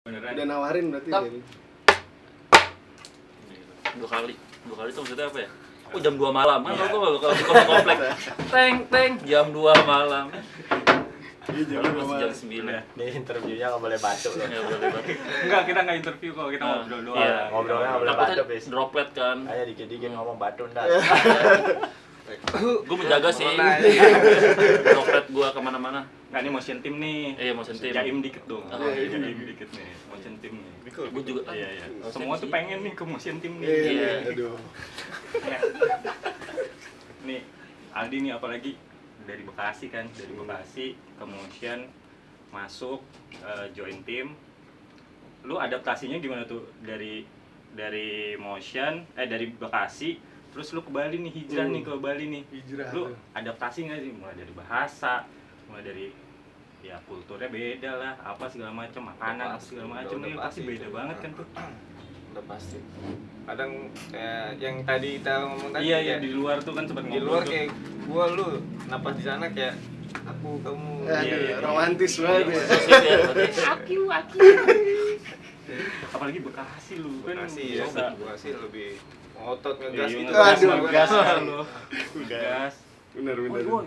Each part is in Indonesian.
Beneran. Udah nawarin berarti Tap. jadi. Dua kali itu maksudnya apa ya? Oh jam 2 malam kan aku bakal di komplek. Teng jam 2 malam. Iya jam Kalau dua masih jam malam. 9. Ini interviewnya nggak boleh batuk loh. Enggak boleh banget. Enggak, kita nggak interview kok, kita ngobrol doang. Iya, ngobrolnya nggak boleh takutnya batuk, Bis. droplet kan. Kayak dikit-dikit ngomong batuk ntar. Gue menjaga sih droplet gue kemana-mana. Nah, ini motion team nih. Iya, motion team. Jaim dikit dong. Oh, Iya, jaim dikit nih. Motion team nih. Gue juga kan. Iya, iya. Motion Semua tuh sih. pengen nih ke motion team nih. Iya, aduh. Nih, Aldi nih apalagi dari Bekasi kan, dari Bekasi ke motion masuk join tim. Lu adaptasinya gimana tuh dari motion dari Bekasi terus lu ke Bali nih, hijrah nih ke Bali nih. Hijrah Lu tuh. adaptasi nggak sih, mulai dari bahasa, mulai dari ya kulturnya beda lah, apa segala macam, makanan apa pasti, segala macam, udah ini pasti pasti beda itu. banget kan tuh. Udah pasti. Kadang kayak yang tadi kita ngomong tadi Iya, iya, kayak di luar tuh kan sempat di ngobrol luar tuh. kayak gua lu napas di sana kayak aku kamu. Aduh, Iya, iya. romantis banget ya. Sosok ya, berarti. Apalagi Bekasi lu kan Bekasi ya, biasa. Bekasi lebih ngotot ngegas Iya, gitu. ngegas, Aduh. ngegas kan lu. Ngegas. Bener bener. Woi.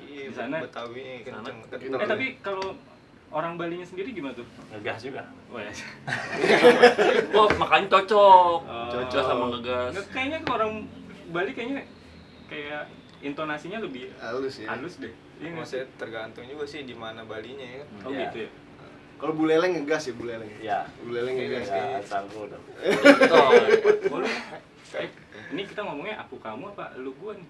Iya, Di sana. Betawi kenceng. Kita- Tapi kalau orang Balinya sendiri gimana tuh? Ngegas juga. Wah, ya. Wah, makanya cocok. Oh. Cocok sama ngegas. Nggak, kayaknya ke orang Bali kayaknya kayak intonasinya lebih Halus ya. halus deh. Iya nggak sih? Maksudnya tergantung juga sih di mana Balinya ya. Oh Iya. gitu ya. Kalau buleleng ngegas ya buleleng. Iya. Buleleng ngegas. Ya, asalku dong. Oh, lu- ini kita ngomongnya aku kamu apa lu gua nih?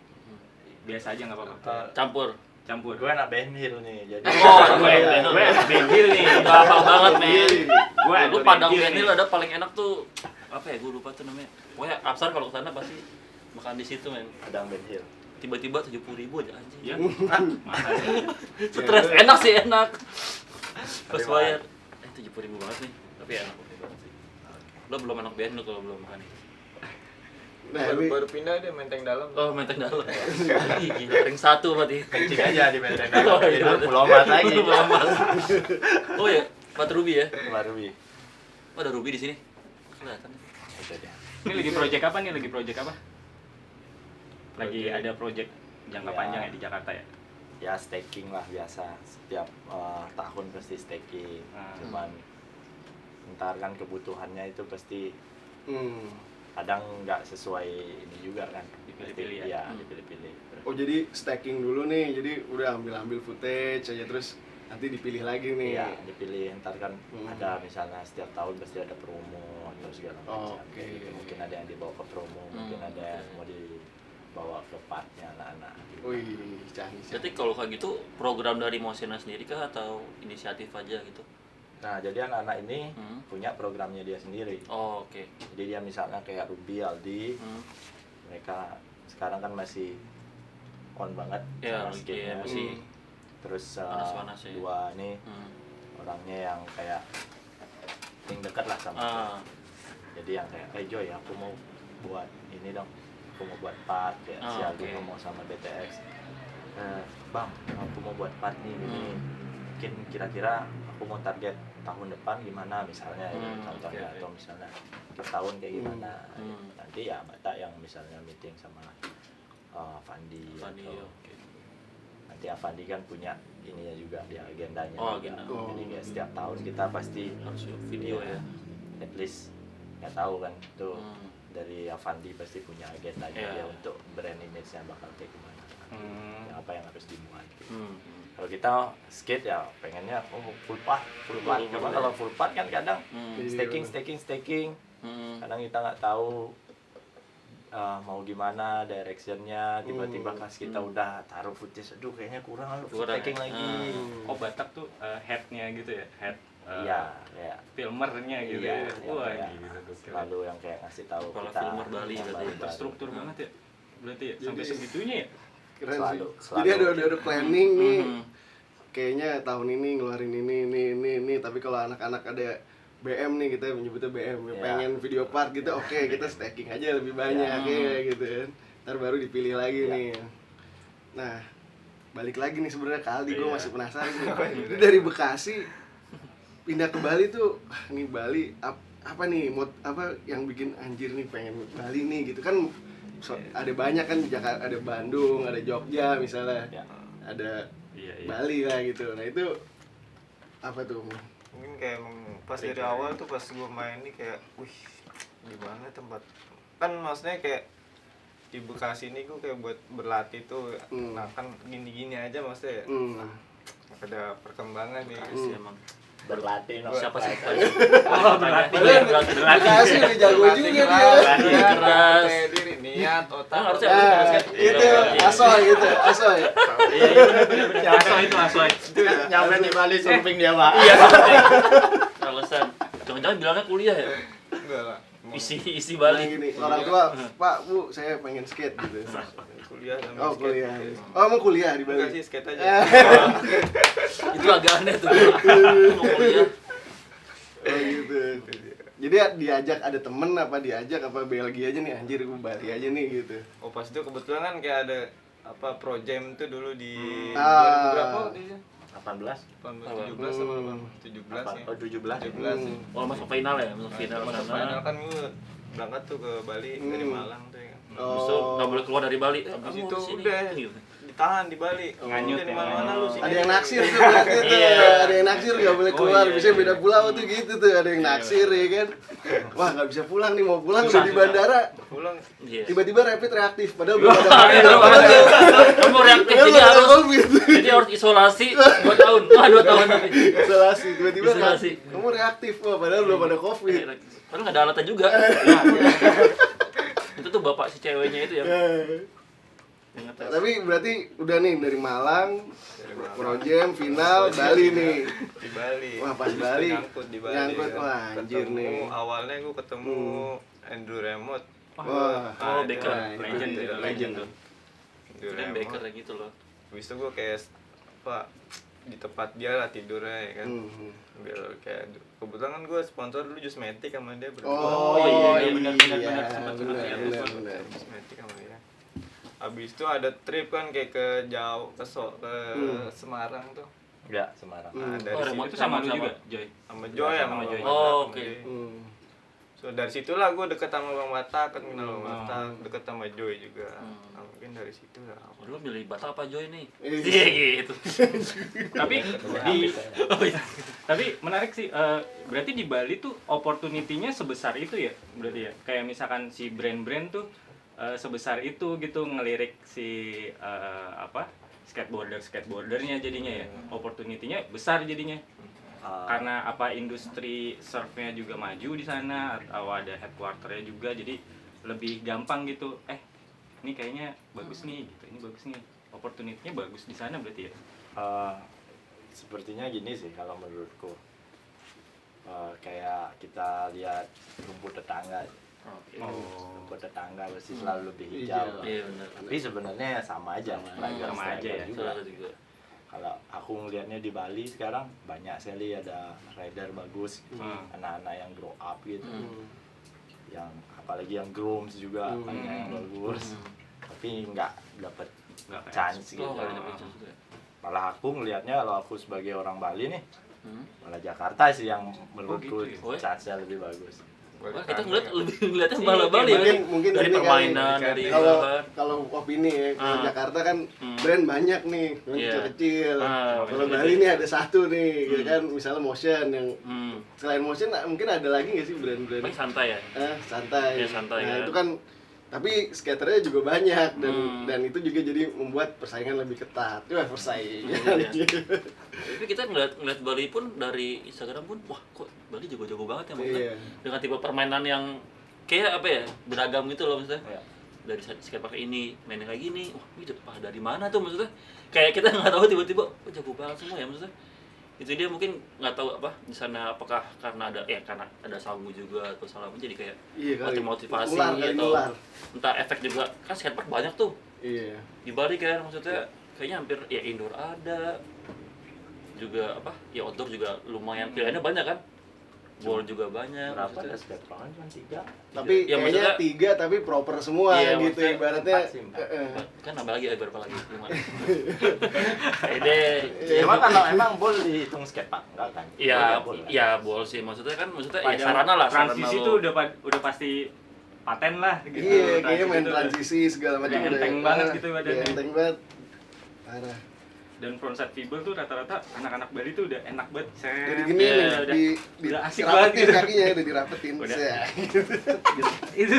Biasa aja nggak apa-apa. Campur. Campur. Gue anak Ben Hill nih, jadi. Oh, gue gue anak Benhil nih. hafal banget, men. Gue Lu anak Padang Benhil Benhil nih. ada paling enak tuh apa ya? Gue lupa tuh namanya. Pokoknya Absar kalau ke sana pasti makan di situ, men. Padang Ben Hill. Tiba-tiba 70.000 aja anjing. Ya, mahal. Stres, enak sih enak. Pas Tapi bayar 70.000 banget nih. Tapi enak oke banget sih. Lo belum anak Ben lo kalau belum makan itu. Nah, Baru ini baru pindah dia Menteng Dalam. Oh, menteng dalam. Ih, gila, ring 1 berarti. Kencing aja di Menteng Oh, Dalam. iya, Itu betul. Pulau Mas lagi. Pulau Mas. Oh ya, Pat Ruby ya. Baru bi. Oh, ada Ruby di sini. Kelihatan. Itu dia. Ini lagi project apa nih? Lagi project apa? Lagi Project. ada project jangka Ya. panjang ya di Jakarta ya? Ya staking lah biasa. Setiap tahun pasti staking. Ah. Cuman ntar kan kebutuhannya itu pasti hmm. kadang nggak sesuai ini juga kan. Dipilih-pilih ya? Iya, Hmm. dipilih-pilih. Oh jadi stacking dulu nih, jadi udah ambil footage aja terus nanti dipilih lagi nih. Iya, dipilih ntar kan Hmm. ada misalnya setiap tahun pasti ada promo atau segala macam. Oke. Gitu. Mungkin ada yang dibawa ke promo, mungkin ada yang mau dibawa ke partnya anak-anak. Wih, canggih. Jadi kalau kayak gitu program dari Mosena sendiri kah atau inisiatif aja gitu? Nah, jadi anak-anak ini Hmm. punya programnya dia sendiri. Oh, oke. Jadi dia misalnya kayak Ruby, Aldi, Hmm. mereka sekarang kan masih on banget Ya, sama skillnya. iya, masih. Terus panas-panas ya. dua ini Hmm. orangnya yang kayak yang dekat lah sama aku. Ah, Jadi yang kayak, Joy aku mau buat ini dong, aku mau buat part kayak si Ah, Aldi oke. ngomong sama BTX, Bang aku mau buat part nih ini, mungkin kira-kira aku mau target tahun depan gimana misalnya ya, contohnya, oke. atau misalnya per tahun kayak gimana. Hmm. Nanti ya Bata yang misalnya meeting sama Fandi, Fandi, atau oke. nanti Avandi kan punya ininya juga dia agendanya Oh, juga. agenda. Jadi kayak setiap tahun kita pasti Harus video ya. at least nggak tahu kan tuh Hmm. dari Avandi pasti punya agendanya Iya. dia untuk brand image-nya bakal kayak gimana, apa yang harus dimuat gitu. Hmm. Kalau kita skate ya pengennya full part. Full Cuma part. kalau full part kan kadang Hmm. staking Hmm. kadang kita nggak tahu mau gimana directionnya, tiba-tiba pas kita udah taruh footage, aduh kayaknya kurang, Kurang staking ya? lagi. Oh, Batak tuh headnya gitu ya? Head Iya, ya. filmernya gitu Iya, ya? yang Wah, kayak gitu. Gokil. selalu yang kayak ngasih tahu Kepala kita filmer Bali yang berarti. baru-baru. Terstruktur banget ya? Berarti ya? Sampai Jadi- segitunya ya? Keren Selalu, sih. selalu. Jadi ada planning nih. Hmm. Kayaknya tahun ini ngeluarin ini, tapi kalau anak-anak ada BM nih, kita menyebutnya BM, Ya. pengen video part gitu, oke kita stacking aja lebih banyak Ya. kayak gitu kan. Ntar baru dipilih lagi Ya. nih. Nah, balik lagi nih sebenarnya ke Aldi, gue Iya. masih penasaran nih. Itu dari Bekasi pindah ke Bali tuh, nih Bali apa nih apa yang bikin anjir nih pengen Bali nih gitu kan. Ada banyak kan, Jakarta, ada Bandung, ada Jogja misalnya, Ya. ada Iya. Bali lah gitu. Nah itu apa tuh? Mungkin kayak emang pas dari awal tuh pas gue main nih kayak wih gimana tempat, kan maksudnya kayak di Bekasi ini gue kayak buat berlatih tuh. Nah kan gini-gini aja maksudnya ada perkembangan nih. Sih emang Berlatih siapa sih? Oh, berlatih. Bekasi udah jago juga dia. Berlatih keras. Kayak diri, niat, otak. Harusnya Nah, basket. itu asoy gitu, asoy. Asoy. Nyampe di Bali surfing dia, Pak. Iya. Alasan. Jangan-jangan bilangnya kuliah ya? Enggak lah. Isi Nah, Bali. gini, orang tua, Pak, Bu, saya pengen skate gitu. Kuliah sama Oh, skate. kuliah. Oh, mau kuliah di Enggak Bali. sih, skate aja. Itu agak aneh tuh. Mau kuliah. Oh gitu. Jadi diajak ada temen apa diajak apa Belgia aja nih anjir gue Bali aja nih gitu. Oh pas itu kebetulan kan kayak ada apa Pro Jam tuh dulu di Ah. 2000 berapa waktu itu? 18. 17 sama 17 ya. Oh, 17. 17 ya. Oh, masuk final ya? Masuk final Masuk sana. final kan gue berangkat tuh ke Bali dari Malang tuh ya kan. Habis itu nggak boleh keluar dari Bali. Habis Kamu itu di sini. udah Gitu. ditahan di Bali. Nganyut Dari ya. mana-mana lu sini. Ada yang naksir tuh berarti tuh. Iya. Ada yang naksir nggak boleh keluar. iya, Biasanya iya. beda pulau tuh gitu tuh. Ada yang naksir ya kan. Wah nggak bisa pulang nih, mau pulang udah di bandara. Pulang Iya. Tiba-tiba rapid reaktif. Padahal belum ada Iya, COVID. kamu reaktif Padahal jadi belum ada harus COVID. jadi harus isolasi 2 tahun. Wah, 2 tahun tapi. Isolasi. Tiba-tiba kan, Isolasi. kamu reaktif. Wah padahal belum ada COVID. Padahal nggak ada alatnya juga. Itu tuh bapak si ceweknya itu ya. Yang ngetes. Tapi berarti udah nih dari Malang, dari Malang. Pro Jam, final, Bali nih. Di Bali. Wah, pas Habis itu Bali. Nyangkut di Bali. Nyangkut, kan. wah, anjir Ketemu, nih. Awalnya gue ketemu Andrew Remote. Wah, Oh, Ada. Baker. Nah, itu Legend dia, itu, legend tuh. Andrew Kan Remote. Baker gitu loh. Habis itu gue kayak apa di tempat dia lah tidurnya ya kan. Biar kayak kebetulan kan gue sponsor dulu Jusmatic sama dia berdua. Oh, iya, iya, benar, benar, sempat benar. Jusmatic sama dia. Habis itu ada trip kan kayak ke jauh ke Semarang tuh. Enggak, Semarang. Nah, dari Oh, situ remote Itu sama lu juga, Joy. sama Joy Sama Joy. Oh, oke. So dari situlah gue deket sama Bang Batak, kan kenal Bang Batak, deket sama Joy juga. Nah, mungkin dari situ lah. Oh, lu milih Batak apa Joy nih? Iya. Iya gitu. Tapi oh iya. Tapi menarik sih, berarti di Bali tuh opportunity-nya sebesar itu ya, berarti ya. Kayak misalkan si brand-brand tuh sebesar itu gitu ngelirik si skateboardernya jadinya ya. Opportunity-nya besar jadinya. Karena apa industri surfnya juga maju di sana atau ada headquarter-nya juga, jadi lebih gampang gitu. Ini kayaknya bagus nih gitu. Ini bagus nih. Opportunity-nya bagus di sana berarti ya. Sepertinya gini sih kalau menurutku. Kayak kita lihat rumput tetangga. Oke. Rumput tetangga pasti selalu lebih hijau. Iya benar. Tapi sebenarnya sama aja. Sama aja ya. Juga. Juga. Kalau aku ngelihatnya di Bali sekarang banyak sekali ada rider bagus gitu. Anak-anak yang grow up gitu. Yang apalagi yang grooms juga banyak yang bagus. Tapi nggak dapat Nggak kayak chance gitu. Oh, nggak ada pecah juga. Malah aku ngelihatnya kalau aku sebagai orang Bali nih, malah Jakarta sih yang menurutku gitu ya? Oh, ya? chance-nya lebih bagus. Wah, kita ngeliatnya malah Bali ya. mungkin Dari gini permainan, kali. dari kalau opini ya, kalau Jakarta kan Hmm. brand banyak nih, yang Iya. kecil-kecil. Kalau kecil-kecil. Bali nih ada satu nih, gitu kan, misalnya Motion yang selain Motion mungkin ada lagi nggak sih brand-brand Paling santai ya. santai. Iya, santai, Nah, kan. itu kan tapi skaternya juga banyak dan itu juga jadi membuat persaingan lebih ketat. Wah, persaingan. Iya. Tapi kita ngeliat Bali pun dari Instagram pun, wah kok Bali jago-jago banget ya maksudnya. Iya. Dengan tipe permainan yang kayak apa ya, beragam gitu loh maksudnya. Iya. Dari skatepark ini mainnya kayak gini, wah ini dari mana tuh maksudnya? Kayak kita nggak tahu tiba-tiba, oh jago banget semua ya maksudnya. Itu dia mungkin nggak tahu apa di sana, apakah karena ada Samu juga atau Salamu jadi kayak Iya kali. motivasi Nular kali, atau nular. entah efek juga, kan skatepark banyak tuh Iya. di Bali kan maksudnya. Kayaknya hampir ya indoor ada juga, apa ya outdoor juga lumayan pilihannya banyak kan. Ball juga banyak. Berapa maksudnya. ada skatepark cuma 3. Tapi Ya, kayaknya maksudnya- 3 tapi proper semua Iya, gitu maksudnya ibaratnya. 4 sih, 4. Kan nambah lagi berapa lagi? 5. Ini Cuma kalau emang ball dihitung skatepark enggak kan? ya Ball kan? ya ball sih maksudnya kan ya Dan sarana lah transisi sarana tuh lo. udah pasti paten lah gitu. Iya, kayaknya main tuh transisi segala macam udah udah enteng banget gitu badannya. Udah enteng banget. Parah. Dan frontside fibel tuh rata-rata anak-anak Bali tuh udah enak banget. Jadi gini Iya, nih, udah- di udah asik dirapetin banget gitu. kakinya, udah dirapetin. Udah. Set. Itu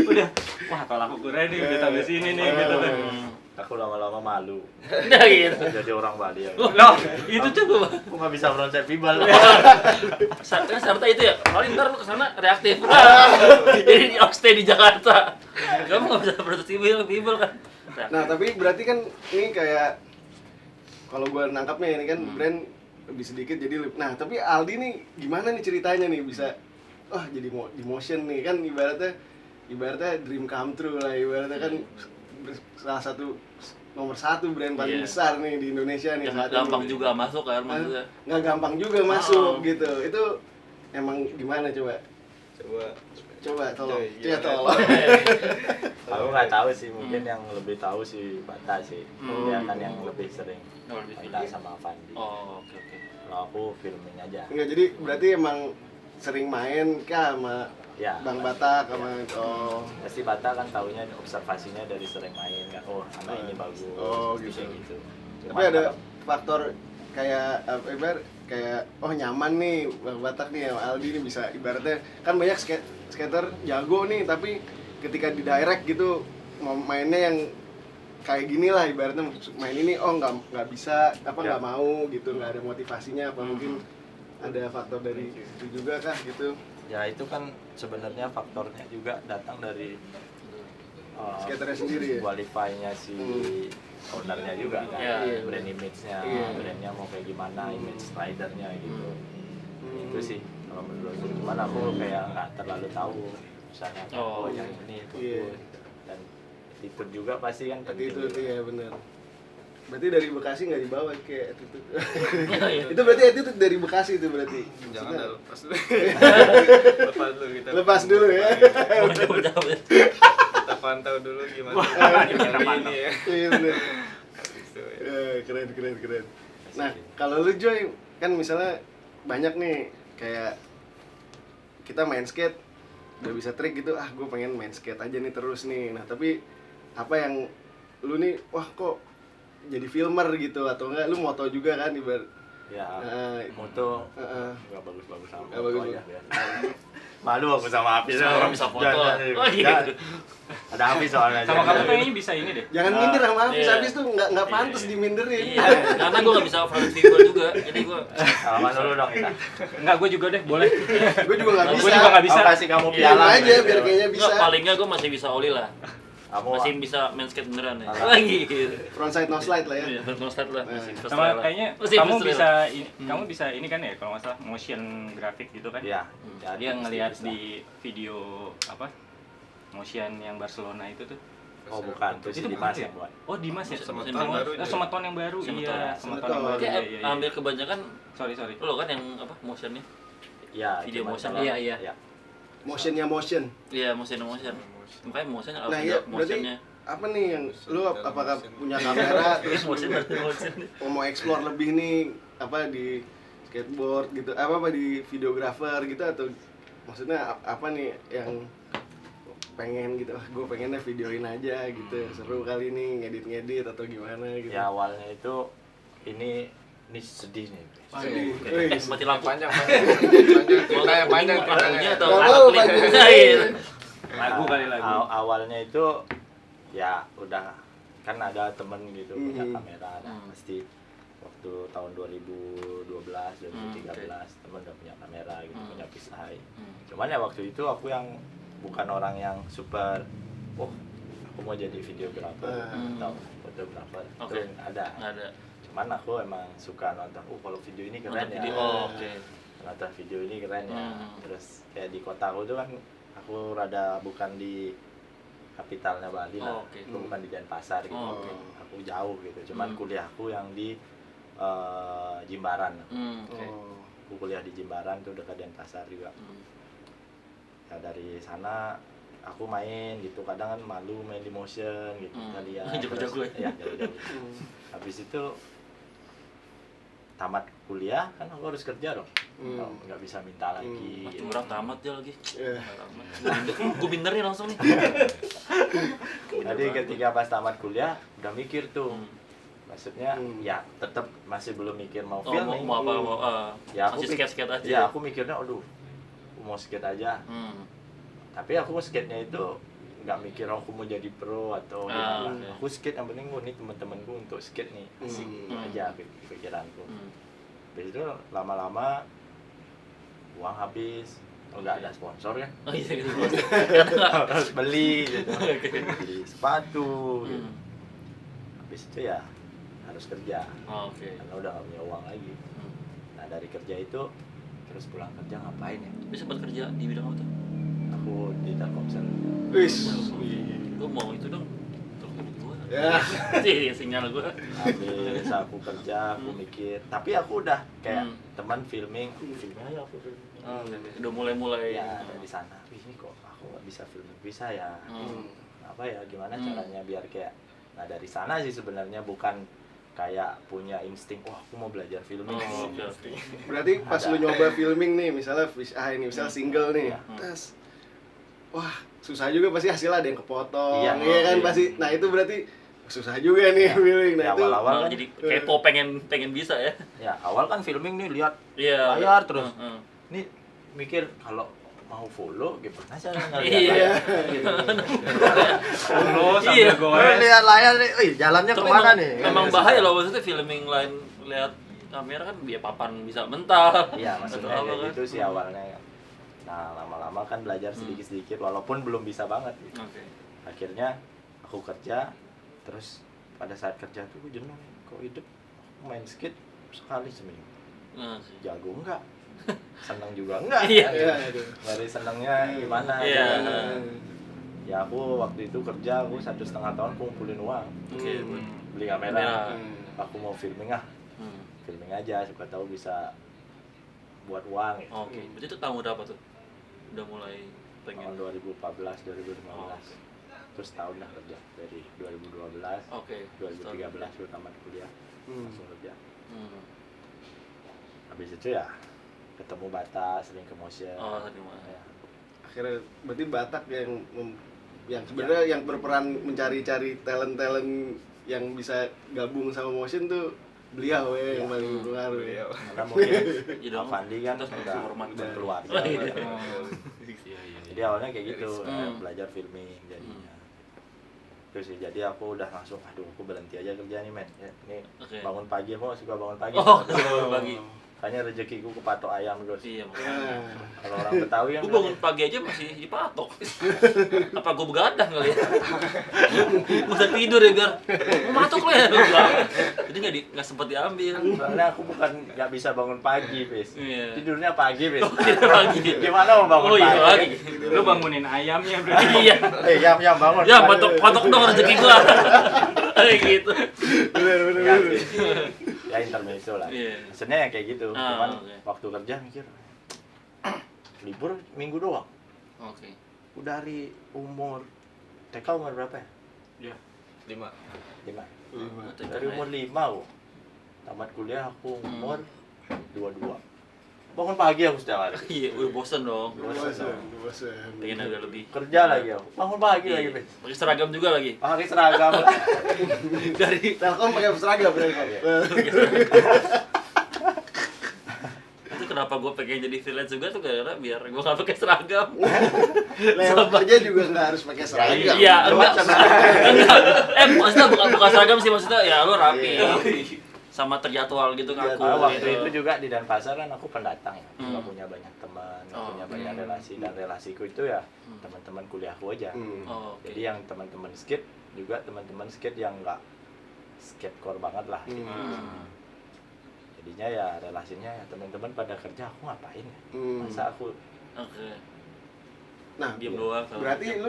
udah wah tolak ukurnya nih udah sampai sini nih gitu tuh. Aku lama-lama malu Nah gitu. jadi orang Bali ya. Loh, Itu coba. Aku nggak bisa frontside fibal. Kan serta itu ya. Paling ntar lu kesana reaktif. Jadi di oxstay di Jakarta. Kamu nggak bisa fibel kan. Nah, tapi berarti kan ini kayak kalau gua nangkapnya ini kan brand lebih sedikit jadi nah, tapi Aldi nih gimana nih ceritanya nih bisa jadi di motion nih kan ibaratnya dream come true lah ibaratnya kan salah satu nomor 1 brand paling Iya. besar nih di Indonesia nih Yang saat gampang ini. juga masuk kan maksudnya. Nggak gampang juga masuk gitu. Itu emang gimana coba tolong. Coy, Iya, gimana? tolong. Aku nggak tahu sih, mungkin yang lebih tahu si Bata sih. Dia kan yang lebih sering Oh, lebih Bata video. sama Fandi. Oh, oke. Kalau aku filming aja. Enggak, jadi berarti emang sering main kah sama Ya. Bang pasti. Batak sama Pasti Bata kan taunya observasinya dari sering main kan. Oh, anak ini bagus. Oh, Kayak gitu. gitu. Tapi ada faktor kayak kayak nyaman nih Bang Batak nih sama Aldi nih bisa ibaratnya kan banyak skater jago nih tapi ketika di direct gitu mau mainnya yang kayak gini lah ibaratnya main ini nggak bisa nggak mau gitu nggak ada motivasinya apa mungkin ada faktor dari itu juga kah gitu Ya itu kan sebenarnya faktornya juga datang dari skaternya sendiri ya. qualify-nya si ownernya juga kan, Iya. brand image-nya, Iya. brandnya mau kayak gimana, image ridernya gitu. Itu sih kalau menurut aku. Cuman aku kayak nggak terlalu tahu misalnya Oh, yang ini itu Iya. dan attitude juga pasti kan penting. Itu iya benar. Berarti dari Bekasi nggak dibawa kayak attitude. Iya. Itu berarti attitude dari Bekasi itu berarti. Jangan Maksudnya- dah, lepas dulu. lepas dulu kita. Lepas dulu ya. Udah. Kita pantau dulu gimana. Kita pantau. Ini ya. Iya benar. Gitu ya. Keren. Nah, kalau lu Joy, kan misalnya banyak nih kayak kita main skate udah bisa trik gitu, gue pengen main skate aja nih terus nih. Nah, tapi apa yang lu nih, kok jadi filmer gitu atau enggak lu moto juga kan ibarat Ya, Nah, moto Heeh. nggak bagus-bagus sama Nggak foto bagus. aja. Malu aku sama Hafiz. Semua orang bisa foto. Jangan, Oh, iya. jangan. Ada Hafiz soalnya. Sama jangan. kamu kayaknya bisa ini deh. Jangan minder sama Hafiz, Iya. Hafiz tuh nggak pantas diminderin. Iya, karena gue nggak bisa front fibel juga, jadi gue Salaman dulu dong kita. Enggak, gue juga deh, boleh. Gue juga nggak Gue bisa. juga nggak bisa. Aku kasih kamu Iya, piala aja gitu. biar kayaknya bisa. nggak palingnya gue masih bisa oli lah, Kamu masih bisa main skate beneran ya. Alah. Lagi gitu. Frontside no slide lah ya. Iya, first start lah, masih first Sama try lah. kayaknya Masih kamu first try bisa lah. kamu bisa ini kan ya kalau nggak salah motion grafik gitu kan. Iya. Dia ngelihat di video apa? Motion yang Barcelona itu tuh. Oh bukan, itu si Itu Dimas bukan yang buat. Oh, Dimas ya? Semeton Dimas. baru dia. Semeton yang baru. Semeton. Iya, Semeton Semeton. yang baru. Kayak Iya. hampir kebanyakan Sorry. lo kan yang apa motionnya? Iya. Video cuma motion. salah. Iya. Iya. Motionnya motion. Iya motion. Makanya motion harus Nah ada iya, berarti motionnya. apa nih yang lu apakah punya kamera terus Motion. mau explore lebih nih apa di skateboard gitu apa di videographer gitu atau maksudnya apa nih yang pengen gitu gue pengennya videoin aja gitu seru kali nih ngedit atau gimana gitu Ya awalnya itu ini sedih nih. sedih Mati lampu. Panjang. Ceritanya panjang. Lagunya atau Nggak lagu mau, klip? panjang. Nah, iya. Lagu kali lagu. Awalnya itu ya udah kan ada temen gitu punya kamera nah, pasti waktu tahun 2012 2013 temen udah punya kamera gitu punya pisai cuman ya waktu itu aku yang bukan orang yang super aku mau jadi videographer atau fotografer Oke. itu ada cuman aku emang suka nonton kalau video ini keren Nonton ya video. Oh, oke. nonton video ini keren ya terus kayak di kota aku tuh kan aku rada bukan di kapitalnya Bali lah, Oh, oke. aku bukan di Denpasar gitu, Oh, oke. aku jauh gitu, cuman kuliahku yang di Jimbaran, Oke. aku kuliah di Jimbaran tuh dekat Denpasar juga. Ya dari sana aku main gitu, kadang kan malu main di motion gitu kalian. Jago-jago ya? Ya jago-jago. Habis itu tamat kuliah kan aku harus kerja dong, nggak bisa minta lagi. Masih orang tamat dia lagi. Iya. Gue benerin langsung nih. Jadi ketika pas tamat kuliah udah mikir tuh, maksudnya ya tetap masih belum mikir mau Oh, filming. mau apa mau Ya aku masih skate-skate aja. Ya aku mikirnya aduh mau skate aja. Tapi aku skate-nya itu nggak mikir aku mau jadi pro atau gimana. Oke. Aku skate yang penting gue nih teman-temanku untuk skate nih asik aja pikiranku. Habis itu lama-lama uang habis, nggak ada sponsor kan, Oh iya gitu. harus beli gitu, beli sepatu gitu. Habis itu ya harus kerja Oh, oke. karena udah nggak punya uang lagi. Nah dari kerja itu terus pulang kerja ngapain ya? Dia sempat kerja di bidang apa tuh? Aku di Telkomsel. Wis. Gue mau itu dong. Telepon gue. Ya. Iya, sinyal gue. Habis aku kerja, aku mikir. Tapi aku udah kayak teman filming aja aku filming. Oh, udah mulai-mulai. Ya dari sana. Wih, ini kok aku nggak bisa filming, bisa ya. Apa ya? Gimana caranya biar kayak. Nah dari sana sih sebenarnya bukan kayak punya insting, wah aku mau belajar filming. Oh, oke. Berarti pas lu nyoba filming nih, misalnya ini misalnya single nih, Iya. tes, wah susah juga pasti hasilnya ada yang kepotong, Iya. iya kan Iya. pasti. Nah itu berarti susah juga nih filming. Nah Ya, itu awal-awal kan, Jadi kepo pengen bisa ya. ya awal kan filming nih lihat Iya. layar terus. Heeh. Nih mikir kalau mau follow gimana caranya Iya. Lu Iya. sambil goes. lihat layar nih, jalannya Tapi kemana emang, nih? emang bahaya loh maksudnya filming lain lihat kamera kan dia papan bisa mental. Iya, Atau maksudnya apa kayak kan? gitu sih awalnya. Nah, lama-lama kan belajar sedikit-sedikit walaupun belum bisa banget gitu. Oke. Akhirnya aku kerja, terus pada saat kerja tuh gue jenuh, kok hidup main skate sekali seminggu. Nah, Jago enggak? Seneng juga enggak? Iya. Iya, itu. Dari senengnya gimana? Iya. gitu. Ya aku waktu itu kerja, aku 1,5 tahun kumpulin uang, Oke. beli kamera. Kamera. Aku mau filming filming aja, siapa tahu bisa buat uang ya. Oke. Berarti itu tahun berapa tuh? Udah mulai pengen. Tahun 2014, 2015. Oh, oke. Terus tahun dah kerja dari 2012, Oke. 2013 gue tamat kuliah, langsung kerja. Habis itu ya ketemu Bata, sering ke motion. Oh, tadi mana? Ya. Akhirnya berarti Batak yang sebenarnya yang berperan mencari-cari talent-talent yang bisa gabung sama motion tuh beliau ya yang paling berpengaruh ya. Karena mungkin Iya dong. Avandi kan Kita udah hormat. berkeluarga. Oh, iya. Jadi awalnya kayak gitu, Hmm. belajar filming jadinya. Terus ya, jadi aku udah langsung, aduh aku berhenti aja kerja nih men. Ya, nih Oke. bangun pagi, aku suka bangun pagi. Oh, pagi. Makanya rezekiku kepatok ayam terus. Iya, Ya. Kalau orang Betawi kan gue bangun pagi aja masih dipatok. Apa gue begadang kali ya? Bisa tidur ya biar mau matok lo ya. Jadi nggak sempet diambil. soalnya aku bukan nggak bisa bangun pagi, Bis. Iya. Tidurnya pagi, Bis. Oh, tidur pagi. Gimana mau bangun Oh iya pagi? pagi. Lu bangunin ayamnya berarti. Iya. Yang bangun. Ya patok dong rezeki gua. Kayak gitu. Bener. Ya, ya intermezzo lah. Iya. Maksudnya yang kayak gitu. Ah, Cuman oke. waktu kerja mikir libur minggu doang. Oke. Udah dari umur TK umur berapa ya? 5. 5. Lima. Dari umur 5 kok. Tamat kuliah aku umur 22. Bangun pagi aku setiap hari. Iya, udah bosen dong. Bosan. Pengen agak lebih. Kerja lagi aku. Bangun pagi lagi, Iya. Bis. Pakai seragam juga lagi. Pakai seragam lah. Dari Telkom pakai seragam berarti. itu kenapa gue pengen jadi freelance juga tuh gara-gara biar gue nggak pakai seragam. Lewat kerja juga nggak harus pakai seragam. Iya, enggak. Enggak. Maksudnya bukan seragam sih, maksudnya ya lo rapi. Sama terjadwal gitu ngaku. Waktu gitu. itu juga di Denpasar kan aku pendatang, nggak Hmm. punya banyak teman, nggak Oh, punya banyak relasi, dan relasiku itu ya teman-teman kuliahku aja. Oh, oke. Jadi yang teman-teman skate juga teman-teman skate yang nggak skatecore banget lah. gitu. Jadinya ya relasinya ya teman-teman pada kerja, aku ngapain ya? Masa aku Oke. Nah, Diem doang. kalau berarti kerja.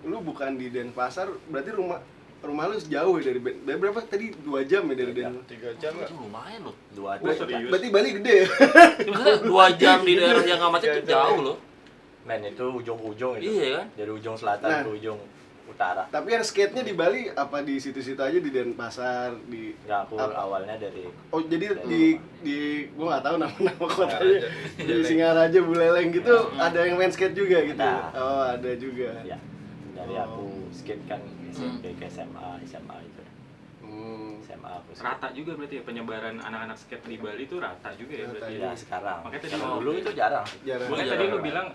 lu bukan di Denpasar, berarti rumah rumah lu jauh ya dari berapa tadi 2 jam ya dari Den? 3 jam Itu nggak? lumayan loh. 2 Wah, jam. serius? Berarti Bali gede ya? Ya, maksudnya 2 jam di daerah yang nggak macet itu jauh loh. Men itu ujung-ujung itu. Iya kan? Dari ujung selatan Nah. ke ujung utara. Tapi yang skate-nya di Bali apa di situ-situ aja di Denpasar di Enggak, aku apa? awalnya dari Oh jadi Dari di gua nggak tahu nama kotanya di Singaraja Buleleng gitu ada yang main skate juga gitu. Ada. Oh ada juga. ya dari aku skate kan SMP ke SMA itu. SMA aku skate. Rata juga berarti ya penyebaran anak-anak skate di Bali itu rata juga ya Rata, berarti. Ya sekarang. Makanya tadi Kalau lo- dulu itu jarang. Jarang. Makanya Iya, tadi lu iya. bilang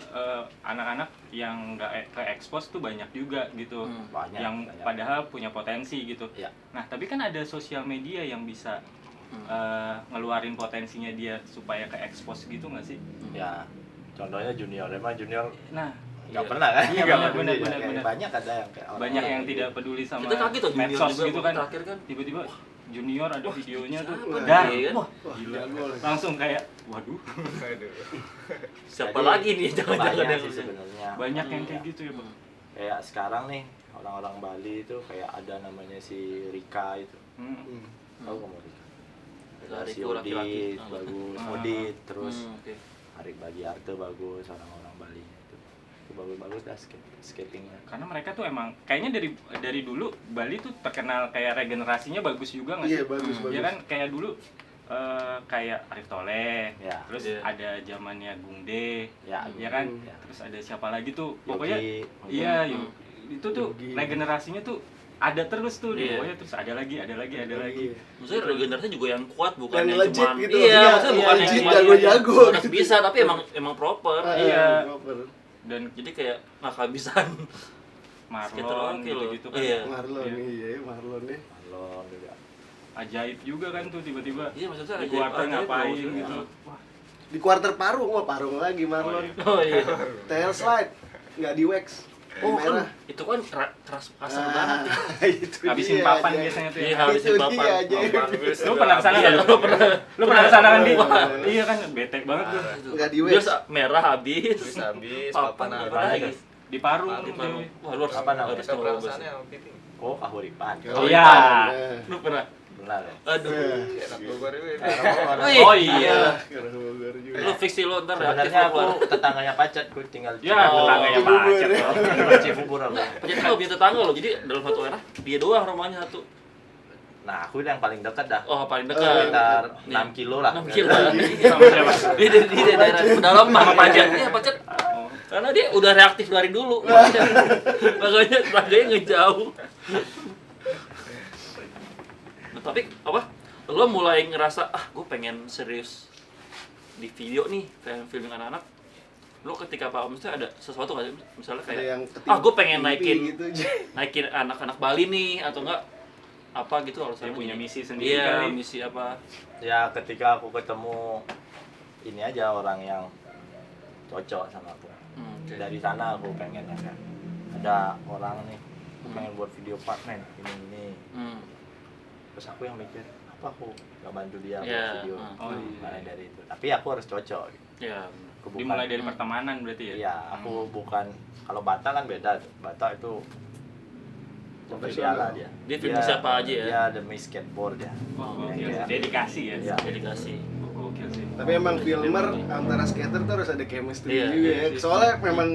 anak-anak yang nggak ke expose tuh banyak juga gitu. Banyak. Yang banyak. padahal punya potensi gitu. Ya. Nah, tapi kan ada sosial media yang bisa ngeluarin potensinya dia supaya ke expose gitu nggak sih? Ya. Contohnya junior, emang junior Nah, nggak Iya. pernah kan? Iya, Nggak benar, peduli benar, ya. benar, Kayak benar. Banyak ada yang kayak orang banyak lain yang gitu. tidak peduli sama Kita kaget tuh junior medsos juga gitu waktu kan. terakhir kan. Tiba-tiba junior ada videonya tuh. siapa Dar. nih, kan? Wah, Gila. langsung kayak waduh, Aduh. Siapa Jadi, lagi nih jangan-jangan banyak yang sih sebenarnya. banyak yang kayak gitu ya, Bang. Kayak sekarang nih orang-orang Bali itu kayak ada namanya si Rika itu. Tahu kamu Rika? Rika, Si Riko Odit laki-laki. bagus, Ah. Odit terus Oke. Arik Bagiarte bagus, orang-orang Bali itu. Itu bagus-bagus dah skatingnya. Karena mereka tuh emang kayaknya dari dulu Bali tuh terkenal kayak regenerasinya bagus juga nggak sih? Iya bagus bagus. Ya kan kayak dulu kayak Arif Toleh, Ya. terus Iya. ada zamannya Gungde, Ya, ya kan? Ya. Terus ada siapa lagi tuh? Pokoknya Yogi. iya, Hmm. itu tuh Yogi. regenerasinya tuh ada terus tuh, Iya. pokoknya terus ada lagi. Iya. Maksudnya regenerasi juga yang kuat bukan Yang yang legit cuman gitu. iya, Iya, maksudnya iya, bukan yang legit, cuman jago-jago sebatas gitu. bisa tapi emang proper. Iya. Proper. Dan Jadi kayak nggak kehabisan. Skater Marlon oke loh. gitu-gitu kan. Iya. Marlon Iya. iya Marlon nih. Malon juga. Ajaib juga kan tuh tiba-tiba. Iya maksudnya Di ajaib- kuarter ajaib ngapain loh, maksudnya. gitu. Wah, Di quarter Parung, wah Parung lagi Marlon. Oh iya. Tail slide nggak di wax. Oh merah. kan itu kan keras kasar banget. Itu habisin dia, papan aja. biasanya tuh Iya, ya. habisin Itu papan. dia aja. Lu pernah kesana Iya, kan? lu pernah. Lu pernah kesana kan, Di? Wah. Iya kan, bete banget tuh. Nggak di Dia wax. merah habis. Terus habis Papan papan apa habis. lagi? Di Parung. Di Parung. Dewi. Wah, lu harus Apa namanya? harus Kita pernah coba kesana sih. sama Piting. Oh, Kahuripan. Oh iya. Lu pernah? Benar ya? Aduh. Enak Bogor itu. Wih, Oh iya. Karena Bogor juga. Lu fix sih lu ntar reaktif Sebenarnya lu aku keluar. tetangganya Pacat, gue tinggal Ya, Oh, tetangganya Cibubur. Pacet. tinggal Cibubur aku. Jadi nggak punya tetangga loh, jadi dalam satu era dia doang rumahnya satu. Nah, aku yang paling dekat dah. Oh paling dekat. Sekitar Nih. 6 kilo lah. 6 kilo. Sama siapa? Di daerah pedalaman sama pajak. Iya pajak. Oh. Karena dia udah reaktif dari dulu. Makanya tetangganya ngejauh. Nah, tapi apa? Lo mulai ngerasa gue pengen serius di video nih, pengen filming anak-anak. Lo ketika apa? Misalnya ada sesuatu nggak sih? Misalnya Ada kayak yang gue pengen ketimpi gitu. naikin anak-anak Bali nih atau enggak apa gitu kalau Saya saya punya misi sendiri iya kali. misi apa Ya, ketika aku ketemu ini aja orang yang cocok sama aku. oke. Dari sana aku pengen kan. Ada orang nih, aku pengen buat video part men, ini. Hmm. Terus aku yang mikir, apa aku nggak bantu dia buat Iya, video? oh iya. Mulai dari itu. Tapi aku harus cocok. Ya Aku Dimulai dari pertemanan berarti ya? Iya, aku bukan, kalau Bata kan beda tuh. Bata itu profesional lah dia. Dia film siapa aja ya? Dia demi skateboard ya. Oh, gokil. Iya. Dedikasi ya? Iya. dedikasi. Oh, gokil sih. Tapi emang filmer antara skater tuh harus ada chemistry Iya, juga iya ya. sih. Soalnya memang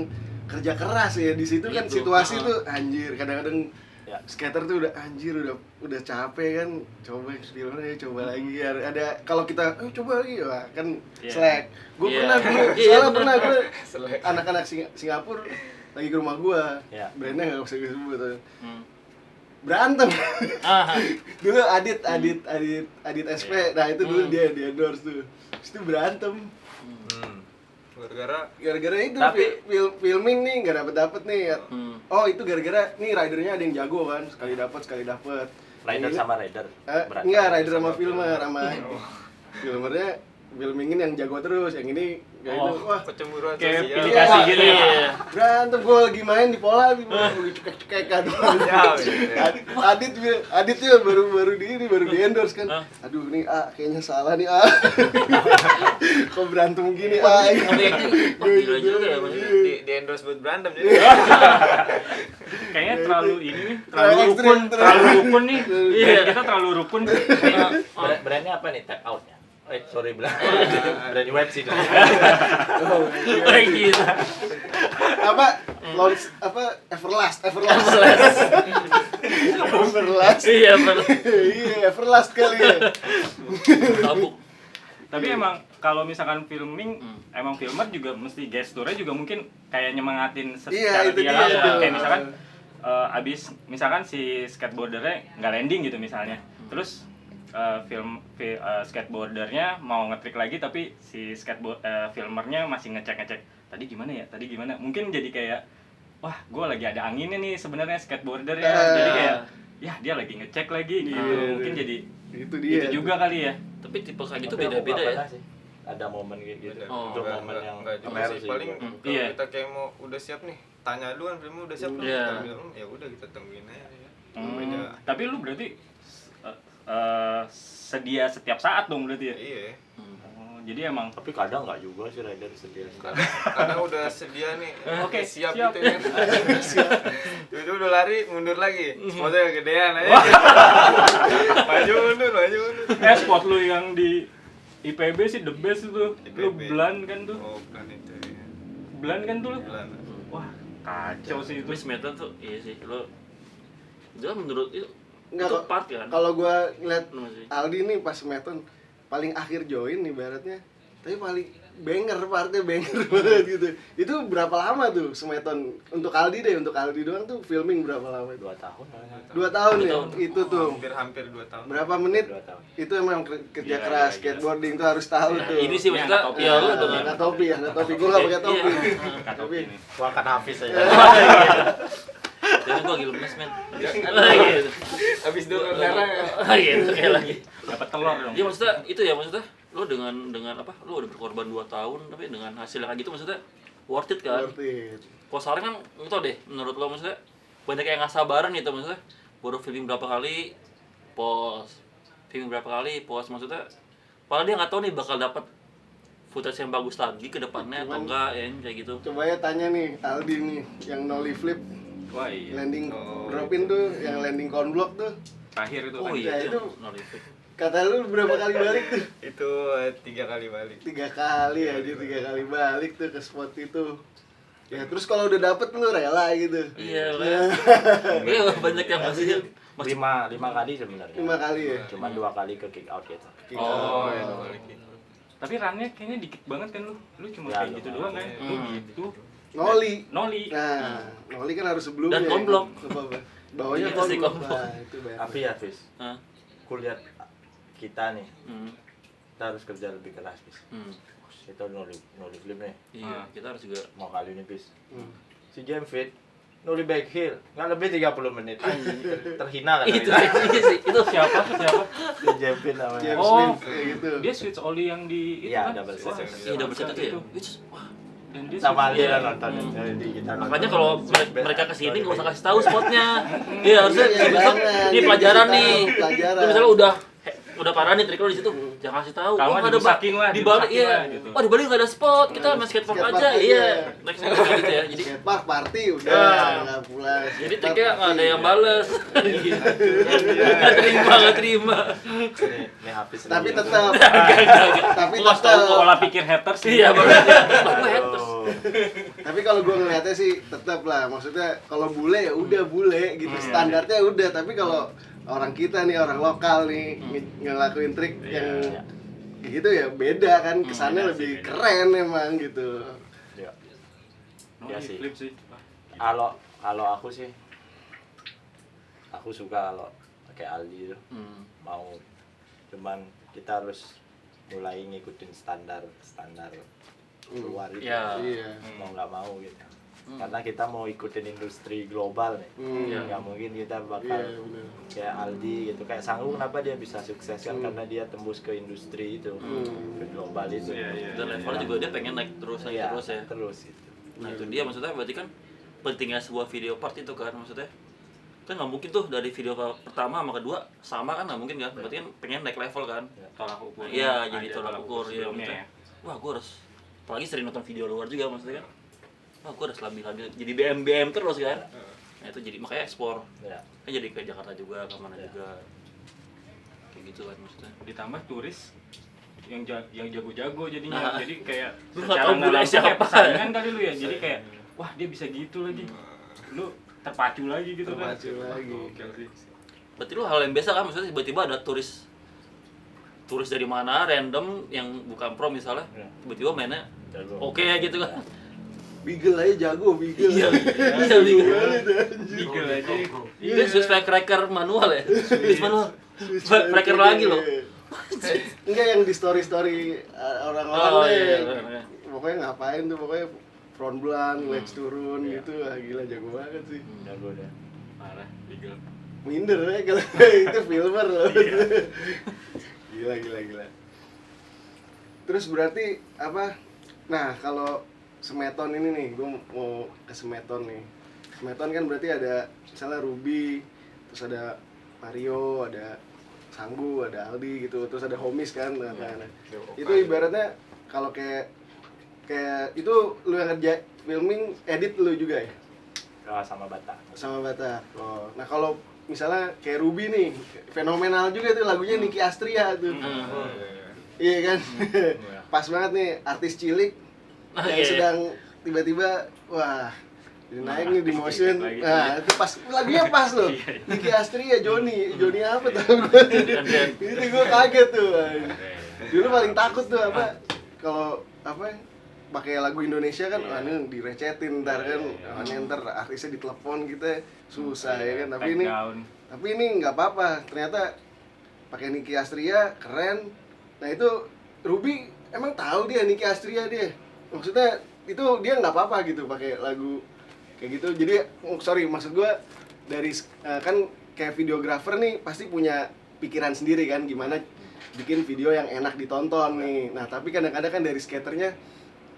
kerja keras ya di situ kan Gitu. situasi Ah. tuh anjir kadang-kadang Ya. skater tuh udah anjir udah capek kan coba filmer ya coba lagi ada kalau kita coba lagi wah kan Iya. slack gue Iya. pernah dulu Iya, soalnya bener. pernah gue Selek. anak-anak Singapura lagi ke rumah gue Iya. brandnya nggak usah gue sebut tuh. Hmm. Berantem Ah, dulu Adit SP nah itu dulu Hmm. dia endorse tuh terus itu berantem Gara-gara gara-gara itu Tapi- filming nih nggak dapet nih hmm. oh itu gara-gara nih ridernya ada yang jago kan sekali dapet Rider Ini- sama rider. berantem. enggak rider sama filmer sama filmernya filmingin yang jago terus, yang ini kayak Oh. itu. Wah, Kecemburuan Kayak sosial. pilih kasih gitu ya. Iya. berantem gue lagi main di pola lagi cekek-cekekan. Ya, gitu ya. Adit tuh baru di endorse kan. Hah? Aduh nih kayaknya salah nih kok berantem gini Tapi gila juga ya maksudnya. Di endorse buat berantem jadi. Kayaknya terlalu ini nih, Terlalu terlalu ekstrim, rukun, terlalu rukun nih. Iya. Brand kita terlalu rukun. Brandnya apa nih? Tap out-nya? Sorry bilang. Brand web sih. Kayak gitu. apa launch apa Everlast Iya, bener. iya Everlast kali ya. Tabuk. Tapi emang kalau misalkan filming, emang filmer juga mesti gesturnya juga mungkin kayak nyemangatin secara Iya, itu tidak dia. langsung. Kayak misalkan abis misalkan si skateboardernya nggak landing gitu misalnya, terus skateboardernya mau ngetrik lagi tapi si filmernya masih ngecek tadi gimana mungkin jadi kayak wah gue lagi ada anginnya nih sebenarnya skateboardernya, jadi kayak ya dia lagi ngecek lagi gitu. Iya, Mungkin iya. jadi Itu dia. itu juga kali ya. Tapi tipe kayak gitu Tapi aku beda-beda nggak ya. pernah sih. Ada momen kayak gitu. Oh. Untuk momen yang enggak juga Amer sih. Paling gua. kalau Iya. kita kayak mau udah siap nih, tanya dulu kan filmnya udah siap belum? Iya. Kita bilang, ya udah kita tungguin aja ya. Beda. Tapi lu berarti sedia setiap saat dong berarti ya? Iya. Oh, jadi emang Tapi kadang nggak juga sih rider sedia. Karena udah sedia nih. Oke, siap, siap. gitu ya. Itu udah lari mundur lagi. Spotnya kegedean aja. maju mundur. spot lu yang di IPB sih the best itu. Lu IPB. Blan kan tuh. Oh, bukan itu ya. Blan kan tuh lu. Bulan. Wah, kacau sih itu. Tapi Smetan tuh iya sih. Lo dia menurut itu Enggak, itu kok. part kan? Kalau gua ngeliat Lu masih. Aldi nih pas Meton paling akhir join ibaratnya, tapi paling partnya banger banget gitu. Itu berapa lama tuh Semeton untuk Aldi doang tuh filming berapa lama itu? 2 tahun kayaknya. 2 tahun ya? 2 tahun. Itu tuh Hampir 2 tahun. berapa menit? 2 tahun. Itu emang kerja Gila, keras, gila. skateboarding tuh harus tahu Nah, tuh. ini sih Ini maksudnya angkat topi. ya lu Angkat dengan Angkat topi ya, angkat topi. Gua nggak pakai topi. Iya. Angkat topi nih. Gua akan Hafiz aja. jangan gua lagi lemes men. Gitu. Habis donor darah. Gitu kayak lagi. Dapat telur dong. Iya maksudnya itu ya maksudnya lo dengan apa? Lo udah berkorban 2 tahun tapi dengan hasil kayak gitu maksudnya worth it kan? Worth it. Kalau sekarang kan nggak tau deh menurut lo maksudnya banyak yang nggak sabaran gitu maksudnya baru filming berapa kali maksudnya padahal dia nggak tahu nih bakal dapat footage yang bagus lagi ke depannya atau Cuman- enggak ya kayak gitu. Coba ya tanya nih Aldi nih yang nollie flip Wah, iya. landing Oh, dropin tuh, yang landing corn block tuh. Terakhir itu Oh kan. iya itu itu nolifik. Kata lu berapa kali balik tuh? Itu 3 kali balik. 3 kali aja, 3 kali balik tuh ke spot itu. Ya terus kalau udah dapet lu rela gitu. Iya kan. Iya banyak yang masih 5 kali sebenarnya. 5 kali ya. Cuman 2 kali ke kick out gitu. Oh, ya 2 kali. Tapi runnya kayaknya dikit banget kan lu. Lu cuma Ya, kayak gitu lumayan. doang kan. Lu gitu. Noli. Noli. Nah, noli kan harus sebelumnya. Dan konblok. Apa-apa. Bawahnya Itu sih konblok. konblok. Nah, itu banyak. Tapi ya Fis, Hah? kulihat kita nih, Hmm. kita harus kerja lebih keras Fis. Hmm. Kita nolih flip nih, Iya, kita harus juga mau kali ini Fis. Hmm. Si James Fit nolih back heel, nggak lebih 30 menit. Terhina kan? itu sih itu Siapa? Si James Fit namanya. James Oh. Smith kayak gitu. Dia switch oli yang di itu Iya, kan. double Wah, set. iya double set itu ya. itu. Which wah. Dan dia Sama switch dia oli. nonton. Jadi kita nonton. Makanya kalau Switch back. mereka kesini nggak usah kasih tahu spotnya. Iya harusnya Iya, besok jangan. ini pelajaran Kasih nih. tahu, pelajaran. Itu misalnya udah parah nih trik lo di situ, jangan kasih tahu. Kalau Oh, nggak nggak ada dirusakin lah, di balik dirusakin iya. lah, gitu. Oh di balik nggak ada spot, kita main skatepark Skatepark aja. aja. Iya, next gitu ya. Jadi Skatepark party udah Ya. nggak pulang. jadi Skatepark triknya nggak ada party. yang bales. Gitu. Nggak terima. Ini habis. Tapi lagi. tetap tapi Gua nggak tahu tetap Pola pikir haters sih. Iya banget. Gue haters. Oh. tapi kalau gue ngeliatnya sih tetap lah, maksudnya kalau bule ya udah bule gitu, standarnya udah. Tapi kalau orang kita nih, orang lokal nih ngelakuin trik yang kayak gitu ya beda kan, kesannya beda lebih sih, beda. keren emang gitu. Iya. Noli Iya sih. flip sih. Kalau aku sih, aku suka kalau pakai Aldi itu mau, cuman kita harus mulai ngikutin standar luar itu. Ya. Iya. Mau nggak mau gitu. karena kita mau ikutin industri global nih. Nggak mungkin kita bakal Iya, benar. kayak Aldi gitu, kayak Sanggu kenapa dia bisa sukses kan karena dia tembus ke industri itu, ke global itu. Dan levelnya juga dia pengen naik terus Iya, terus ya. terus itu. Nah itu dia maksudnya berarti kan pentingnya sebuah video part itu kan maksudnya kan nggak mungkin tuh dari video pertama sama kedua sama kan, nggak mungkin kan, berarti kan pengen naik level kan. Tolak ukur. Iya, jadi tolak ukur ya sebelumnya maksudnya. ya. Wah gue harus, apalagi sering nonton video luar juga maksudnya kan. Wah gue harus labil jadi BM terus kan. Nah itu jadi makanya ekspor. Ya. Kan jadi ke Jakarta juga, kemana juga. Kayak gitu kan maksudnya. Ditambah turis yang jago-jago jadinya. Nah. Jadi kayak Lu nggak secara tahu nggak bule langsung kayak siapa. persaingan kali lu ya. Jadi kayak wah dia bisa gitu lagi. Lu terpacu lagi gitu kan. Terpacu lagi. Oke sih. Berarti lu hal yang biasa kan maksudnya tiba-tiba ada turis dari mana random yang bukan pro misalnya, tiba-tiba mainnya Jago. oke ya gitu kan. Beagle aja jago, Beagle. Iya, iya, Beagle aja. Itu switch tracker manual ya. Switch manual. Tracker lagi loh. Enggak yang di story-story orang-orang Oh deh. iya, iya. Pokoknya ngapain tuh, pokoknya front blunt, legs turun gitu. Ah, gila jago banget sih. Jago deh. Parah, Beagle. Minder ya kalau itu filmer loh. Gila. Terus berarti apa? Nah, kalau Semeton ini nih, gue mau ke Semeton nih. Semeton kan berarti ada misalnya Ruby, terus ada Mario, ada Sanggu, ada Aldi gitu, terus ada Homies kan. Nah, itu ibaratnya kalau kayak itu lu yang kerja filming, edit lu juga ya? Sama Bata. Sama Batak. Oh. Nah, kalau misalnya kayak Ruby nih, fenomenal juga tuh lagunya Nicky Astria tuh. Iya kan? Pas banget nih artis cilik yang sedang tiba-tiba wah jadi naik nih di motion. Nah, itu pas lagunya pas loh. Nicky Astria, Joni apa tuh gue. Itu gue kaget tuh. Dulu paling takut tuh apa kalau apa pakai lagu Indonesia kan, wah ini direcetin ntar kan, ini ntar artisnya ditelepon kita susah ya kan. Tapi ini nggak apa-apa, ternyata pakai Nicky Astria keren. Nah itu Ruby emang tahu dia Nicky Astria dia, maksudnya itu dia nggak apa-apa gitu pakai lagu kayak gitu. Jadi maksud gue dari kan kayak videografer nih pasti punya pikiran sendiri kan gimana bikin video yang enak ditonton nih. Nah tapi kadang-kadang kan dari skaternya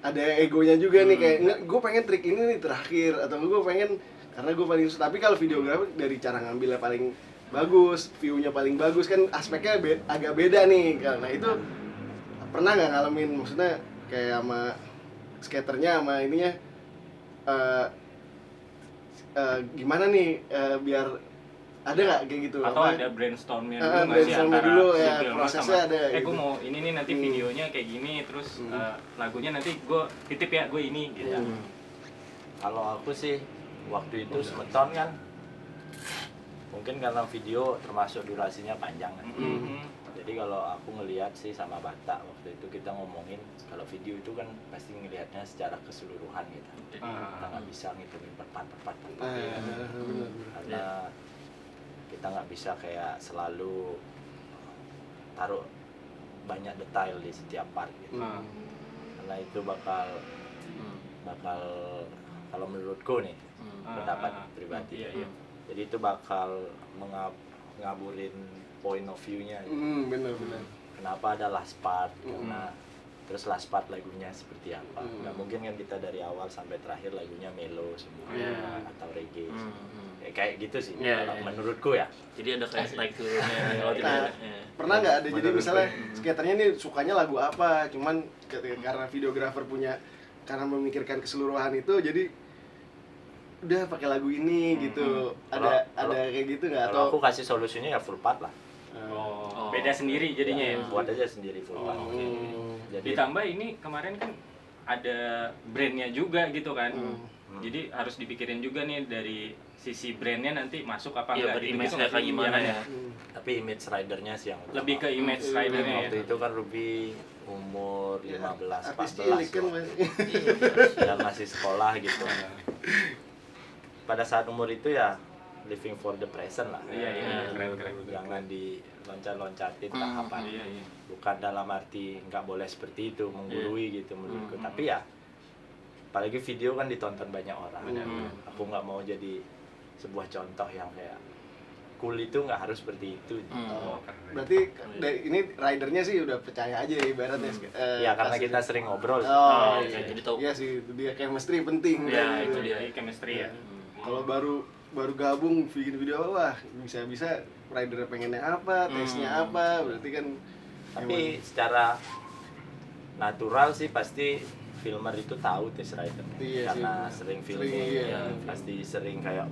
ada egonya juga nih kayak gue pengen trik ini nih terakhir, atau gue pengen karena gue paling suka. Tapi kalau videografer dari cara ngambilnya paling bagus, view-nya paling bagus kan, aspeknya agak beda nih. Karena itu pernah nggak ngalamin maksudnya kayak sama skaternya sama ininya gimana nih biar ada nggak kayak gitu? Atau apa? ada brainstormnya dulu nggak sih brainstormnya antara dulu, si ya, filmer prosesnya sama, ada gue gitu. mau ini nih nanti videonya kayak gini, terus lagunya nanti gue titip ya gue ini gitu. Kalau aku sih waktu itu Semeton kan mungkin karena video termasuk durasinya panjang kan. Jadi kalau aku ngelihat sih sama Bata waktu itu kita ngomongin kalau video itu kan pasti ngelihatnya secara keseluruhan gitu. Jadi kita nggak bisa ngitungin part karena kita nggak bisa kayak selalu taruh banyak detail di setiap part gitu. Karena itu bakal kalau menurutku nih pendapat pribadi. Jadi itu bakal ngaburin point of view-nya. Benar. Kenapa ada last part? Karena terus last part lagunya seperti apa? Nggak mungkin kan kita dari awal sampai terakhir lagunya melo semua atau reggae. Kayak gitu sih. Kalau menurutku ya. Jadi ada kayak naik turunnya. Pernah nggak ada jadi misalnya skaternya ini sukanya lagu apa, cuman karena videografer punya karena memikirkan keseluruhan itu jadi udah pakai lagu ini gitu. Ada kayak gitu nggak? Kalau aku kasih solusinya ya full part lah. Beda sendiri jadinya ya. Buat aja sendiri full part. Jadi Ditambah ini kemarin kan ada brandnya juga gitu kan. Jadi harus dipikirin juga nih dari sisi brandnya nanti masuk apa Iya, enggak. image-nya kayak gimana ya. tapi image ridernya sih yang utama. Lebih ke image ridernya ya. Waktu itu kan Ruby umur 15, artis 14 cilik kan loh. Dan masih sekolah gitu. Pada saat umur itu ya living for the present lah. Iya, keren. Jangan diloncat-loncatin tahapan. Iya. Bukan dalam arti nggak boleh seperti itu menggurui gitu menurutku. Tapi ya apalagi video kan ditonton banyak orang. Hmm. Aku nggak mau jadi sebuah contoh yang kayak cool itu nggak harus seperti itu. Hmm. Berarti ini ridernya sih udah percaya aja ibaratnya. Ya karena pas kita itu. sering ngobrol. Oh, Iya, iya. jadi tahu. Iya sih, itu dia chemistry penting. Ya, kan. itu dia. Jadi chemistry ya. Kalau baru gabung bikin video wah bisa rider pengennya apa, tesnya apa, berarti kan Tapi secara natural sih pasti filmer itu tahu tes rider. Iya Karena sih. sering Sering, filming. iya. Ya, pasti sering kayak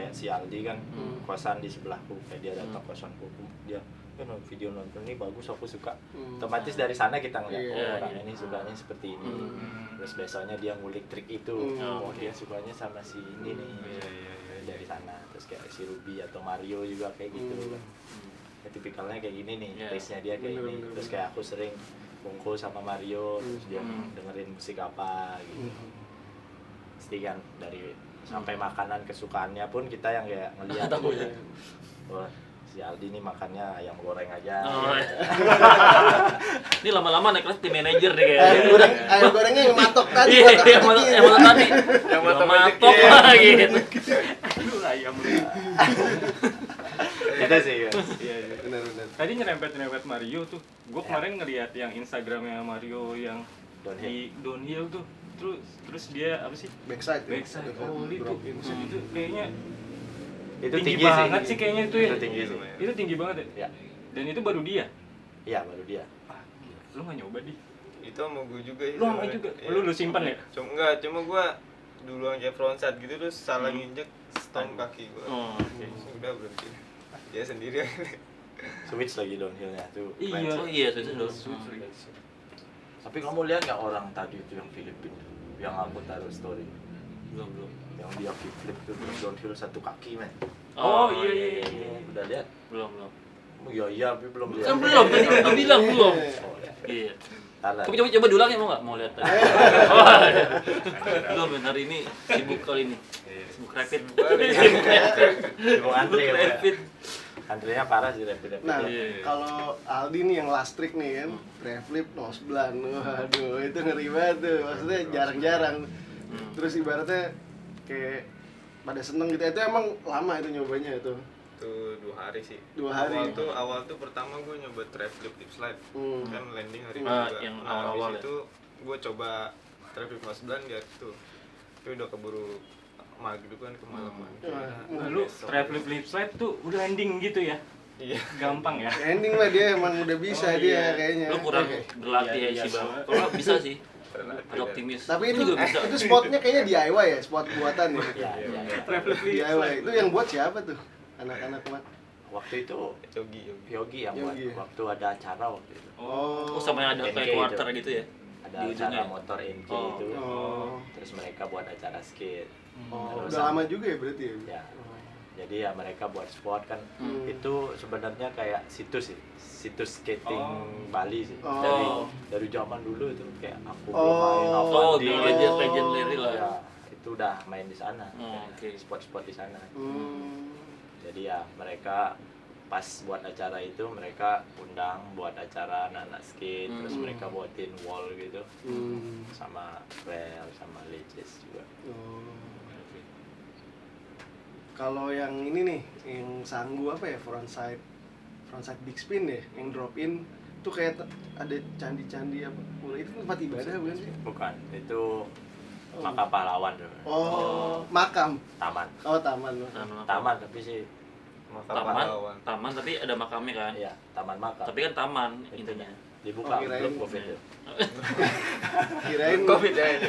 si Aldi kan kosan di sebelahku, kayak dia datang kosanku, dia video nonton ini bagus, aku suka. Otomatis dari sana kita ngeliat, Iya, oh orang iya. ini sukanya seperti ini. Terus besoknya dia ngulik trik itu, oh dia sukanya sama si ini nih. Dari sana. Terus kayak si Ruby atau Mario juga kayak gitu kan. Ya, tipikalnya kayak gini nih, Iya. taste-nya dia kayak Bener, gini. bener, Terus bener. kayak aku sering bungkul sama Mario, terus dia dengerin musik apa gitu. Pasti kan dari sampai makanan kesukaannya pun kita yang kayak ngeliat Tahu ya. wah si Aldi nih makannya ayam goreng aja. Oh, iya. Ini lama-lama naik kelas tim manager deh kayaknya. ayam gorengnya yang matok tadi. Iya, yang matok tadi. Yang matok matok rezeki. lah gitu. Aduh ayam lu. Itu sih kan. Iya, iya. Benar. Tadi nyerempet Mario tuh. Gue kemarin ngeliat yang Instagramnya Mario yang di downhill tuh. Terus dia apa sih? Backside. Backside. Oh, itu. Drop in. Itu kayaknya Itu tinggi tinggi banget sih. sih kayaknya itu ya. Itu tinggi sih. Itu tinggi banget ya. Ya. Dan itu baru dia. Iya, baru dia. Lu nggak nyoba di? Itu sama gue juga sih. Lu sama sebenarnya. juga? Iya. Lu simpan ya? Cuma gue dulu kayak frontside gitu terus salah nginjek stomp kaki gue. Oh, oke. Udah berhenti. Dia sendiri. Switch lagi downhillnya tuh. Iya. Oh iya, itu dulu. Tapi kamu lihat nggak orang tadi itu yang Filipina yang aku taruh story, Belum. yang dia kickflip tuh terus downhill satu kaki men. Oh, iya. Udah lihat? Belum. Oh, iya tapi belum lihat. Kan belum, tadi kita bilang belum. Oh, ya. Iya. Taruh. Coba diulang ya, mau nggak? Mau lihat tadi? Oh, iya. Belum, Ben. Hari ini sibuk kali ini. Sibuk rapid. Sibuk antri ya, Pak. Rapid. Antrinya parah sih rapid. Nah, Iya. kalau Aldi nih yang last trick nih kan, flip nose blunt. Waduh, itu ngeri banget tuh. Maksudnya jarang-jarang. Terus ibaratnya kayak pada seneng gitu. Itu emang lama itu nyobanya itu. Tuh 2 hari sih. 2 hari. Awal tuh pertama gue nyoba trap flip lip slide. Kan landing hari Ah, kedua. yang Nah, awal-awal habis itu gue coba trap flip mas bulan biar itu. Tapi udah keburu maghrib kan kemalaman. Nah, lu travel flip slide tuh udah landing gitu ya? Iya. Gampang ya? Ending lah dia emang udah bisa Oh, dia iya. kayaknya. Lu kurang Oke. berlatih ya Iya, si iya. Bang. Kalau nggak bisa sih. Berlatih, Ada optimis. Tapi Lu itu juga bisa. itu spotnya kayaknya DIY ya, spot buatan ya. Iya. Travel flip DIY. slide. Itu yang buat siapa tuh? Anak-anak mat. Waktu itu Yogi. Yogi yang buat Yogi. waktu ada acara waktu itu. Oh, sama yang ada NK kayak itu. quarter gitu ya? Ada Di ujungnya acara ya? motor NK Oh. itu. Oh. Terus mereka buat acara skate. Oh, Terus udah lama juga ya berarti ya? Ya. Jadi ya mereka buat sport kan. Hmm. Itu sebenarnya kayak situs sih. Situs skating Oh. Bali sih. Oh. Dari zaman dulu itu kayak aku Oh. main apa Oh, di legendary lah. Ya, itu udah main di sana. Oh, Kayak oke. Spot-spot di sana. Hmm. Jadi ya mereka pas buat acara itu mereka undang buat acara anak-anak skate, terus mereka buatin wall gitu Hmm. sama rail sama ledges juga. Oh. Kalau yang ini nih, yang Sanggu apa ya, frontside big spin deh, yang drop in tuh kayak ada candi-candi apa? Itu tempat ibadah bukan sih? Bukan, itu makam pahlawan tuh. Oh, makam. Taman. Oh, taman. Taman tapi sih Taman tapi ada makamnya kan? iya, taman makam. Tapi kan taman intinya. Dibuka Oh, kirain- belum Covid itu. Kirain Covid ya ini.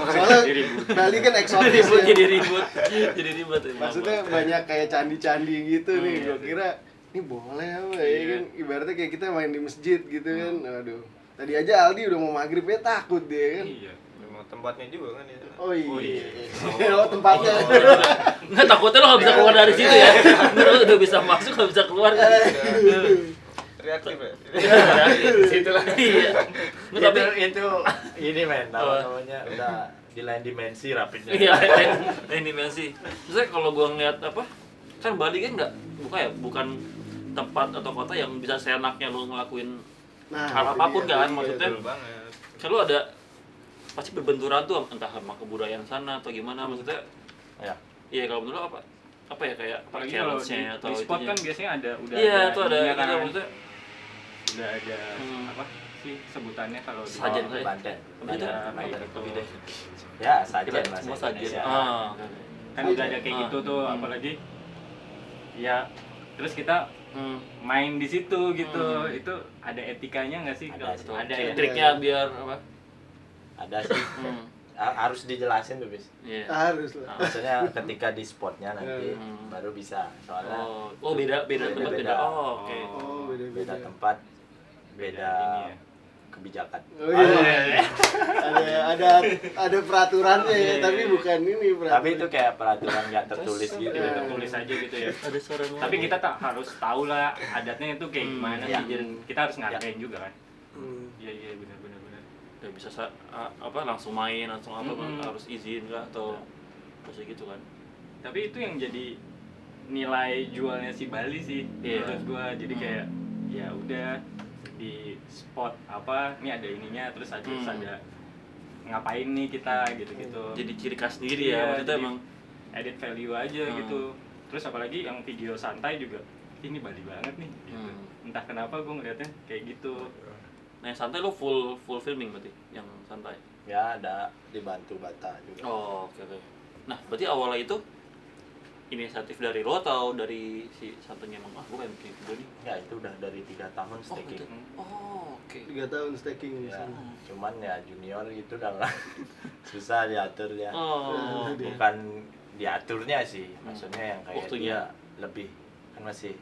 soalnya Bali kan eksotis Ribut, ya. jadi ribut. Maksudnya banyak kayak candi-candi gitu nih. Iya. Gua kira ini boleh apa ya kan? Ibaratnya kayak kita main di masjid gitu kan. Aduh. Tadi aja Aldi udah mau maghrib ya takut dia kan. Iya. Memang tempatnya juga kan di sana. Oh iya. Oh iya. Oh, tempatnya. Nggak, takutnya lo nggak bisa keluar dari situ ya. Lo udah bisa masuk nggak bisa keluar kan? Reaktif ya. Situ lah. Iya. Nggak, tapi itu ini men, Apa? namanya udah di lain dimensi rapidnya. iya, lain dimensi. Misalnya kalau gua ngeliat apa, kan Bali kan bukan tempat atau kota yang bisa seenaknya lo ngelakuin Nah, hal itu apapun dia. kan, Iya, maksudnya. Betul banget. Kalau ada pasti berbenturan tuh entah sama kebudayaan sana atau gimana maksudnya. Ya. Iya kalau menurut lo apa ya kayak Apalagi kalau challenge-nya atau di spot itunya. kan biasanya udah Iya, ada tuh ada ininya gitu kan. maksudnya. Udah ada apa sih sebutannya kalau di Sajen Oh, saya. Banten. Begitu? Ada Oh, kayak gitu. gitu. Ya, sajen Kita bahasa semua sajen. Indonesia. Kan udah ada kayak Ah. gitu tuh, apalagi ya terus kita main di situ gitu. Itu ada etikanya nggak sih? Ada sih. Ada ya. Triknya biar apa? Ada sih. Harus dijelasin tuh, Bis. Iya. Harus lah. Maksudnya ketika di spotnya nanti Hmm. baru bisa. Soalnya Oh beda Beda- tempat beda. beda. Oh oke. Oh, beda beda-beda. tempat, beda ini ya. kebijakan. Oh, iya. ada peraturannya ya, Iya, tapi iya. bukan ini peraturan. Tapi itu kayak peraturan nggak tertulis gitu. Iya, tertulis aja gitu ya. Ada suara ngomong. Tapi kita tak harus tahu lah adatnya itu kayak gimana ya. sih. Jadi kita harus ngargain juga kan. Hmm. Iya iya benar. nggak bisa apa langsung main langsung apa Mm-mm. harus izin kah atau masih gitu kan. Tapi itu yang jadi nilai jualnya si Bali sih Iya. menurut gua. Jadi kayak ya udah di spot apa ini ada ininya terus ada ngapain nih kita gitu-gitu. Jadi ciri khas sendiri Iya, ya maksudnya jadi emang. edit value aja gitu. Terus apalagi yang video santai juga ini Bali banget nih gitu. Entah kenapa gua ngeliatnya kayak gitu. Nah yang santai lo full filming berarti yang santai. Ya ada dibantu Bata juga. Oh oke. Nah berarti awalnya itu inisiatif dari lo atau dari si santainya emang gue pengen bikin video nih. Ya itu udah dari 3 tahun staking. Gitu. Oh oke. 3 tahun staking di Ya, sana. cuman ya junior gitu udah lah. Susah diatur ya. Oh oke. Bukan diaturnya sih, maksudnya yang kayak Waktunya. dia lebih kan masih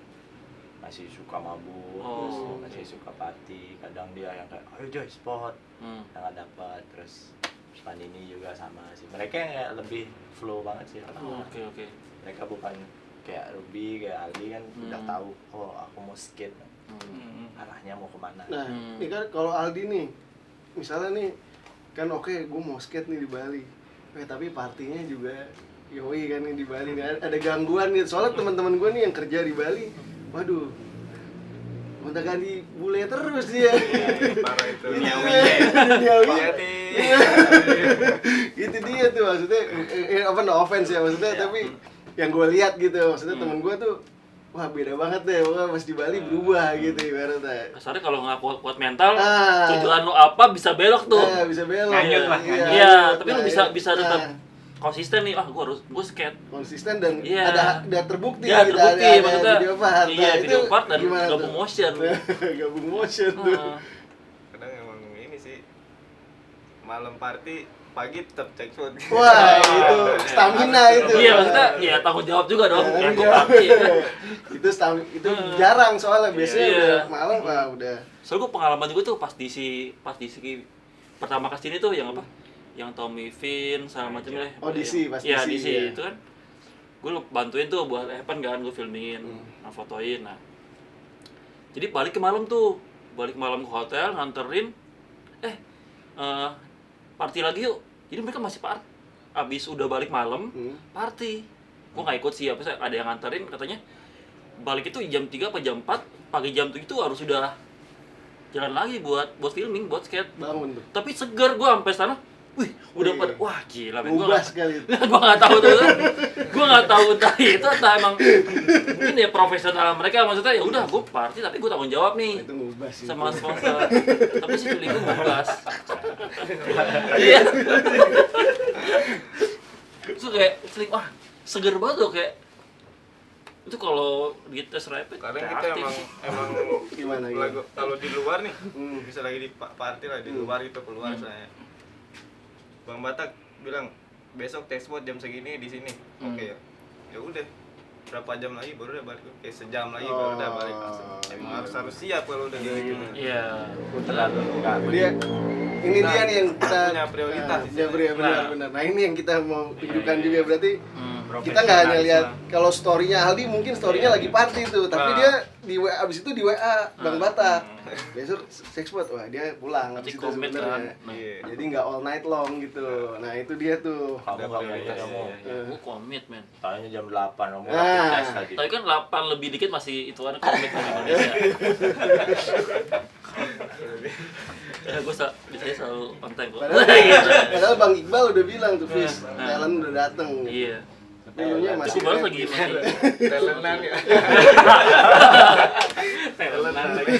suka mabuk, Oh, masih suka party. Kadang dia yang kayak ayo Joy spot, nggak dapat. Terus Pandini juga sama sih. Mereka yang kayak lebih flow banget sih. Oh, oke. Mereka bukan kayak Ruby, kayak Aldi kan udah tahu, oh aku mau skate, arahnya mau kemana. Nah, ini kan kalau Aldi nih, misalnya nih, kan oke, gue mau skate nih di Bali. Tapi partinya juga yoi kan nih di Bali nih. Ada gangguan nih, soalnya teman-teman gue nih yang kerja di Bali, waduh, gonta-ganti bule terus dia. Parah itu. Duniawi. Hati. Itu dia tuh maksudnya, apa no offense ya maksudnya, tapi yang gue lihat gitu, maksudnya temen gue tuh, wah beda banget deh, wah pas di Bali berubah gitu ibaratnya. Kasarnya kalau nggak kuat mental, Ah. tujuan lo apa bisa belok tuh. Nah, bisa belok. Nganyut lah, Iya, nganyut. Iya, nganyut. tapi lo Nah, bisa tetap nah, konsisten nih. Gue skate. konsisten dan Iya. ada terbukti Ya gitu, terbukti ada maksudnya. video part. Iya Nah, video itu part dan gimana gabung tuh? motion. Gabung motion tuh. Ah. Kadang emang ini sih malam party pagi tetap cek food. Wah, itu stamina itu. Iya maksudnya ya tanggung jawab juga dong. Ya gue Iya. pasti. Itu itu jarang soalnya biasanya Iya. udah malam udah. Soalnya gue pengalaman juga tuh pas di pertama kesini tuh yang apa? Yang Tommy Vin sama macam lah. Oh, DC, pas Iya DC, DC iya. itu kan. Gue bantuin tuh buat Evan kan, gue filmingin, fotoin. Nah, jadi balik malam ke hotel nganterin, party lagi yuk. Jadi mereka masih abis udah balik malam, party. Gue nggak ikut sih, ada yang nganterin katanya balik itu jam 3 apa jam 4 pagi jam 7 itu harus sudah jalan lagi buat filming, buat skate. Bangun tuh. Tapi seger gue sampai sana. Wih, udah pada wah gila men. Ubah sekali itu. Gue nggak tahu tuh. Gue nggak tahu entah itu entah emang mungkin ya profesional mereka maksudnya ya udah gue party tapi gue tanggung jawab nih Itu ngubah sih. sama sponsor. Tapi si feeling gue ngebas. Iya. Terus kayak feeling wah seger banget tuh kayak itu kalau di tes rapid Kadang kita emang Gimana, lagu kalau di luar nih, Hmm. bisa lagi di party lah di luar itu keluar saya. Bang Batak bilang besok test mode jam segini di sini. Oke ya. Ya udah. Berapa jam lagi baru udah balik. Kayak sejam lagi baru udah balik langsung. Emang harus siap kalau udah kayak gitu. Iya. Terlalu enggak Ini dia nih yang kita punya prioritas. Ya benar. Nah, ini yang kita mau tunjukkan juga berarti kita Profesionalisme. nggak hanya lihat kalau story-nya Aldi mungkin story-nya lagi party tuh, tapi Nah. dia di WA abis itu di WA Bang Batak. Besok sexpot, wah dia pulang Nanti abis itu komit kan. sebenarnya. Iya. Jadi nggak all night long gitu. Nah, itu dia tuh. kamu prioritas. kamu Gue komit men. tanya jam 8 kamu Ah. rapid test lagi. Tapi kan 8 lebih dikit masih itu kan komit di Indonesia. Gue biasanya selalu on time kok. Padahal Bang Iqbal udah bilang tuh, Fis, talent udah dateng. Iya. Tapi lu nya masih Cukup banget lagi. Talentan ya. Talentan lagi.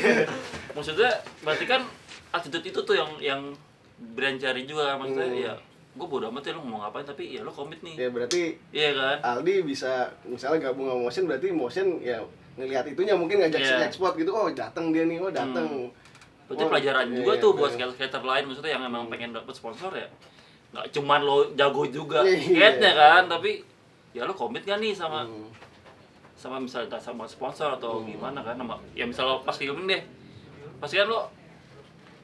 Maksudnya berarti kan attitude itu tuh yang brand cari juga maksudnya ya. Gue bodo amat ya lo mau ngapain tapi ya lo komit nih. Ya berarti Iya kan? Aldi bisa misalnya gabung sama Motion, berarti Motion ya ngelihat itunya mungkin ngajak si ekspor gitu, oh datang dia nih, oh datang. Berarti Oh, pelajaran iya, juga iya, tuh iya. buat skater-skater lain maksudnya yang emang pengen dapet sponsor ya. Nggak cuman lo jago juga Iya. skate-nya kan, tapi ya lo komit gak nih sama misalnya sama sponsor atau gimana kan sama ya misal lo pas film deh. Pasti kan lo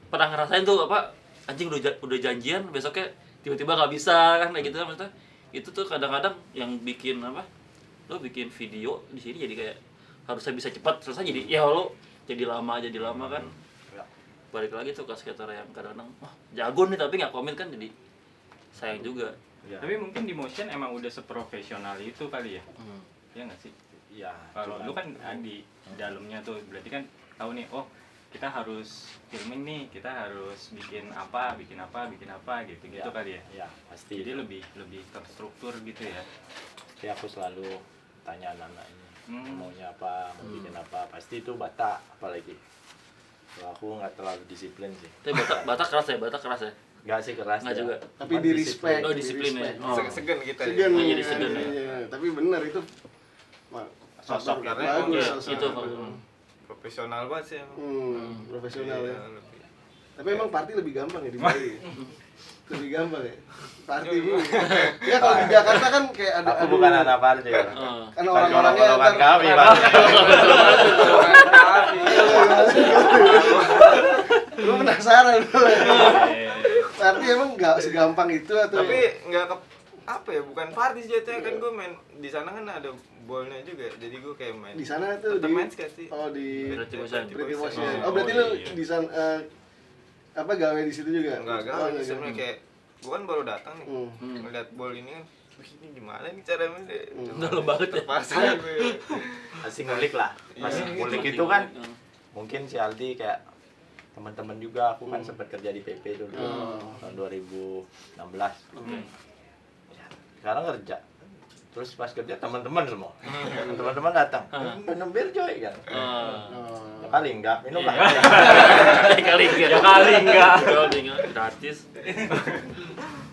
pernah ngerasain tuh apa anjing udah janjian besoknya tiba-tiba nggak bisa kan kayak gitu kan maksudnya. Itu tuh kadang-kadang yang bikin apa? Lo bikin video di sini jadi kayak harusnya bisa cepat selesai jadi ya lo jadi lama kan. Balik lagi tuh ke skater yang kadang-kadang wah jago nih tapi nggak komit kan jadi sayang juga. Ya. Tapi mungkin di Motion emang udah seprofesional itu kali ya. Ya nggak sih? Ya, Kalau lu kan di dalamnya tuh berarti kan tahu nih, oh kita harus filming nih, kita harus bikin apa gitu ya, kali ya. Ya, pasti. Jadi lebih terstruktur gitu ya. Jadi aku selalu tanya anak-anak ini maunya apa, mau bikin apa. Pasti itu Batak apalagi. Kalau aku nggak terlalu disiplin sih. Tapi Batak keras ya? Nggak sih keras. Nggak ya. juga. Tapi di respect. Oh disiplin ya. Oh. Segan kita Segan, Oh, jadi segan ya. iya. Tapi benar itu Sosok karena bagus, iya, sosok. itu. profesional banget sih emang. Profesional ya. Iya, lebih. Tapi emang party lebih gampang ya di Bali. Lebih gampang ya. Party bu. Ya kalau di Jakarta kan kayak ada Aku bukan anak party ya. kan orang-orangnya Golongan ntar- kami, Bang. Lu penasaran. Iya. Party emang nggak segampang itu atau? Tapi nggak ke apa ya, bukan party sih jatuhnya kan. Gue main di sana kan ada ballnya juga, jadi gue kayak main Di sana tuh tetep di main skate sih. Oh di Retribution. Retribution. Oh, Oh berarti lu iya. di sana apa gawe di situ juga? Enggak Oh, sih sebenarnya, kayak gue kan baru datang nih, ngeliat ball ini kan, wih ini gimana nih cara mainnya? Dalam banget ya. Terpaksa gue. Masih ngulik lah. Pas Iya. ngulik itu kan mungkin si Aldi kayak teman-teman juga, aku kan sempat kerja di PP dulu tahun 2016. Ya, sekarang kerja. Terus pas kerja teman-teman semua. Teman-teman datang. Minum bir coy kan. Ya kali enggak, minum lah. Kali enggak gratis.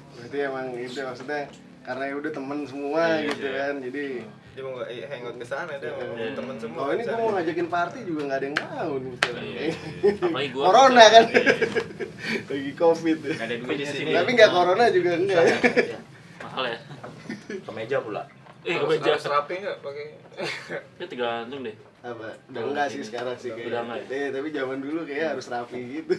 Berarti emang itu maksudnya karena ya udah temen semua gitu kan. Jadi Dia mau nggak hangout ke sana, dia mau temen semua. oh ini gua mau ngajakin party juga nggak ada yang mau nih sekarang. Apalagi gua Corona kan. Lagi Covid. Nggak ada duit di sini. Tapi nggak corona juga enggak. mahal ya. Kemeja pula. Kemeja Harus rapi nggak pakai? ya tergantung deh. Apa? Udah enggak sih sekarang sih kayak. Udah enggak Tapi zaman dulu kayak harus rapi gitu.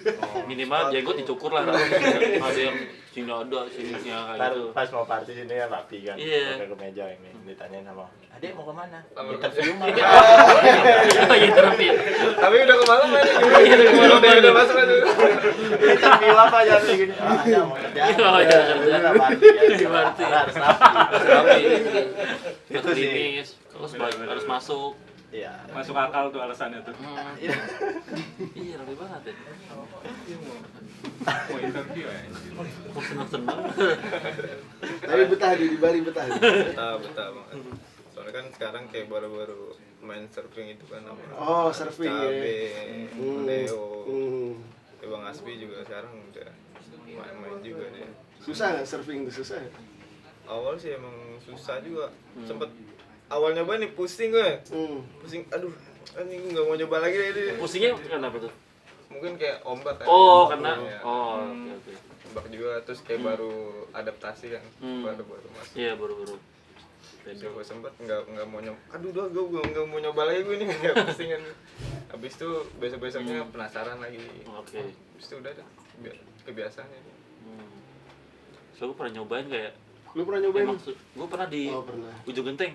Minimal jenggot dicukur lah. Ada yang sini ada, sini kayak Ntar gitu. pas mau party sini kan rapi kan. Iya. Pakai kemeja ini. Ditanyain sama, "Adek mau kemana?" Interview mah. Oh iya terapi. Tapi udah kemalaman nih. Udah masuk aja. Interview apa aja gini. Ah, ada mau kerja. Oh, iya, kerja. Udah party kan. Party. Harus rapi. Terapi. Itu sih. Klinis, terus harus masuk. Iya. Masuk akal tuh alasannya tuh. Iya, rapi banget ya. Mau interview ya. Kok seneng-seneng. Tapi betah di Bali betah. Betah banget. Soalnya kan sekarang kayak baru-baru main surfing itu kan sama Oh, surfing ya. Cabe, Leo, Hmm. Bang Aspi juga sekarang udah main-main juga dia. Susah nggak surfing itu susah? Awal sih emang susah juga. Sempet awal nyoba nih pusing gue. Pusing, aduh, ini nggak mau nyoba lagi deh. Pusingnya kenapa tuh? Mungkin kayak ombak kan. Oh, karena Iya. oh, oke. Ombak juga, terus kayak baru adaptasi kan. Baru masuk. Iya, baru-baru. Coba sempet nggak mau nyoba. Aduh, gue nggak mau nyoba lagi gue nih, nggak pusing kan. Habis itu besoknya penasaran lagi. Oke. Habis itu udah kebiasaan ya. So, gue pernah nyobain kayak Lu pernah nyobain? gue pernah di Oh, pernah. Ujung Genteng.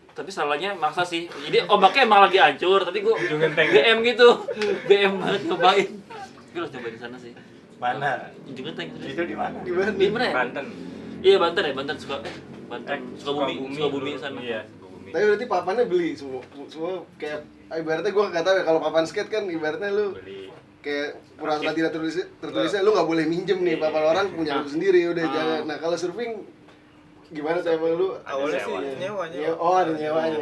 Tapi salahnya maksa sih. Jadi ombaknya emang lagi hancur, tapi gue Ujung Genteng. BM gitu. BM banget nyobain. Gue harus nyobain di sana sih. Mana? Ujung Genteng. Itu di mana? Di mana? Di mana ya? Banten. Iya, Banten ya, Banten Banten Sukabumi Sukabumi sana. Iya, Sukabumi. Tapi berarti papannya beli semua kayak ibaratnya gue nggak tahu ya, kalau papan skate kan ibaratnya lu beli. kayak peraturan tidak tertulisnya lu nggak boleh minjem nih papan orang, punya lu sendiri udah jangan. Nah kalau surfing gimana tuh emang lu? Awalnya sih sewa. nyewa. Oh ada nyewanya.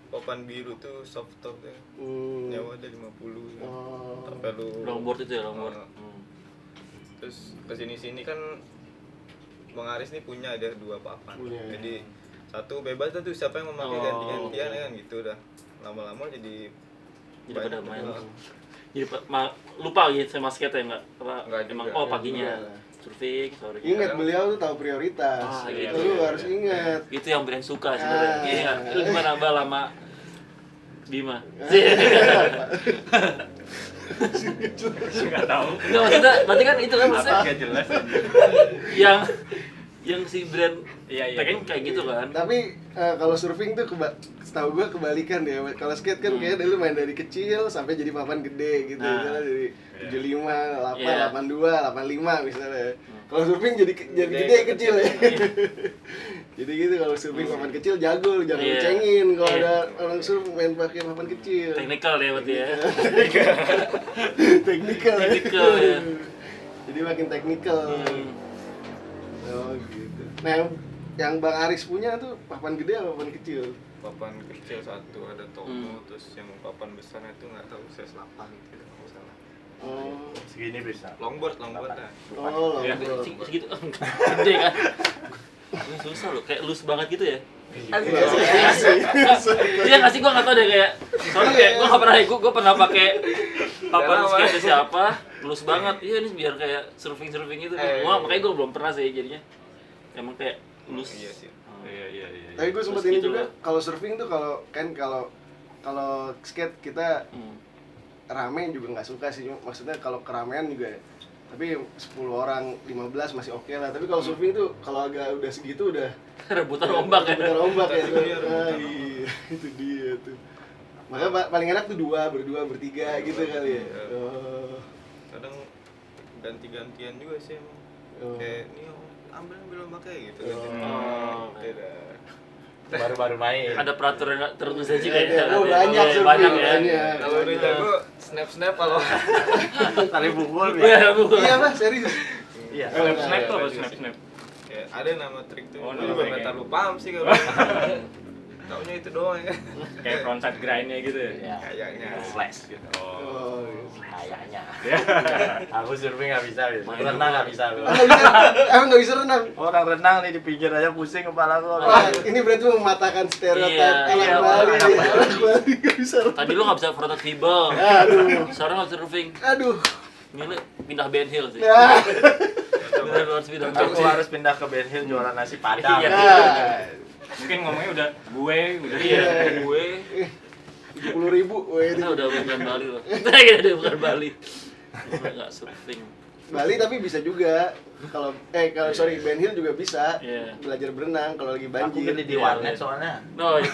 Papan biru tuh soft top ya. Nyewa aja 50 ya. Oh. Sampai lu Longboard itu ya, longboard. Terus kesini-sini kan Bang Aris nih punya ada 2 papan. Punya. Jadi satu bebas tuh siapa yang mau pakai Oh, ganti-gantian oke. kan gitu dah. Lama-lama jadi Pada banyak main. juga. Jadi lupa gitu sama skate ya enggak? Enggak Emang juga. paginya Iya. surfing, sore. Ingat beliau tuh tahu prioritas. Ah, itu gitu. lu harus ingat. Itu yang brand suka sebenarnya. Ah. Iya. Lu gimana Mbak lama Bima? Nggak tahu. Enggak maksudnya, berarti kan itu kan maksudnya Nggak jelas. yang si brand Iya, iya. pengen kayak gitu kan. Tapi kalau surfing tuh setahu gua kebalikan ya. Kalau skate kan kayak dulu main dari kecil sampai jadi papan gede gitu. Nah. Misalnya dari 75, 8, Iya. 82, 85 misalnya. Kalau surfing jadi gede kecil ya. Jadi gitu kalau surfing papan kecil jago, lu jangan Iya. cengin kalau Iya. ada orang surf main pakai papan kecil. Teknikal deh berarti ya. Teknikal. Teknikal, ya. Jadi makin teknikal. Oh gitu. Nah, yang Bang Aris punya tuh papan gede apa papan kecil? Papan kecil satu ada Tomo, terus yang papan besarnya itu nggak tahu size 8 gitu kalau salah. Oh. Segini bisa. Longboard dah. Oh, Iya. longboard. Segitu gede kan. Ini susah loh, kayak loose banget gitu ya. Iya sih. Iya nggak sih, gue nggak tau deh kayak soalnya kayak gue nggak pernah gue pernah pakai papan Lama. skate siapa lulus banget. Iya ini biar kayak surfing itu. Wah makanya gue belum pernah sih jadinya. Emang kayak lulus. Iya sih. Iya. Tapi gue sempat Terus ini gitu juga lah. kalau surfing tuh kalau skate kita rame juga nggak suka sih. Maksudnya kalau keramaian juga ya. Tapi 10 orang, 15 masih oke lah. Tapi kalau surfing tuh kalau agak udah segitu udah Rebutan ombak ya. rebutan ombak ya. Itu dia, rebutan Ah, iya, itu dia tuh. Makanya paling enak tuh berdua, bertiga gitu kali ya. Iya. Oh. Kadang ganti-gantian juga sih emang. Oh. Kayak ini ambil ombaknya gitu. Oh. Beda. Baru-baru main. Ada peraturan tertentu saja kayak. Ada. Oh, banyak Iya, surfing, banyak ya. banyak. Kalau udah jago snap kalau Tali pukul Iya, Bu. Iya Mas, serius. Iya. Snap tuh apa Iya, snap? ya ada nama trik tuh. Oh, Gue nama juga trik nggak ya. terlalu paham sih kalau. Taunya itu doang ya. Kayak frontside grindnya gitu ya? Iya. Kayaknya. Flash gitu. Oh. Oh, iya. Kayaknya. Ya. Aku surfing nggak bisa. Main Renang nggak bisa. aku. Nggak bisa, emang nggak bisa renang. Orang renang nih di pinggir aja pusing kepala gua. Wah, ini berarti mematahkan stereotip Iya, anak iya, Bali. anak ya. Anak Bali nggak bisa renang. Tadi lu nggak bisa frontal dribble. Aduh, Sekarang nggak bisa surfing. aduh. Ini pindah Ben Hill sih. Ya. Bener harus pindah. Aku harus pindah ke Ben Hill jualan nasi padang. Iya. Nah, Mungkin ngomongnya udah gue, udah Iya, gue 70.000, weh, kita udah bukan Bali loh. Kita udah bukan Bali. Kita nggak surfing. Bali tapi bisa juga. Kalau sorry, Ben Hill juga bisa Iya. belajar berenang kalau lagi Aku banjir. gede di warnet soalnya. Oh iya.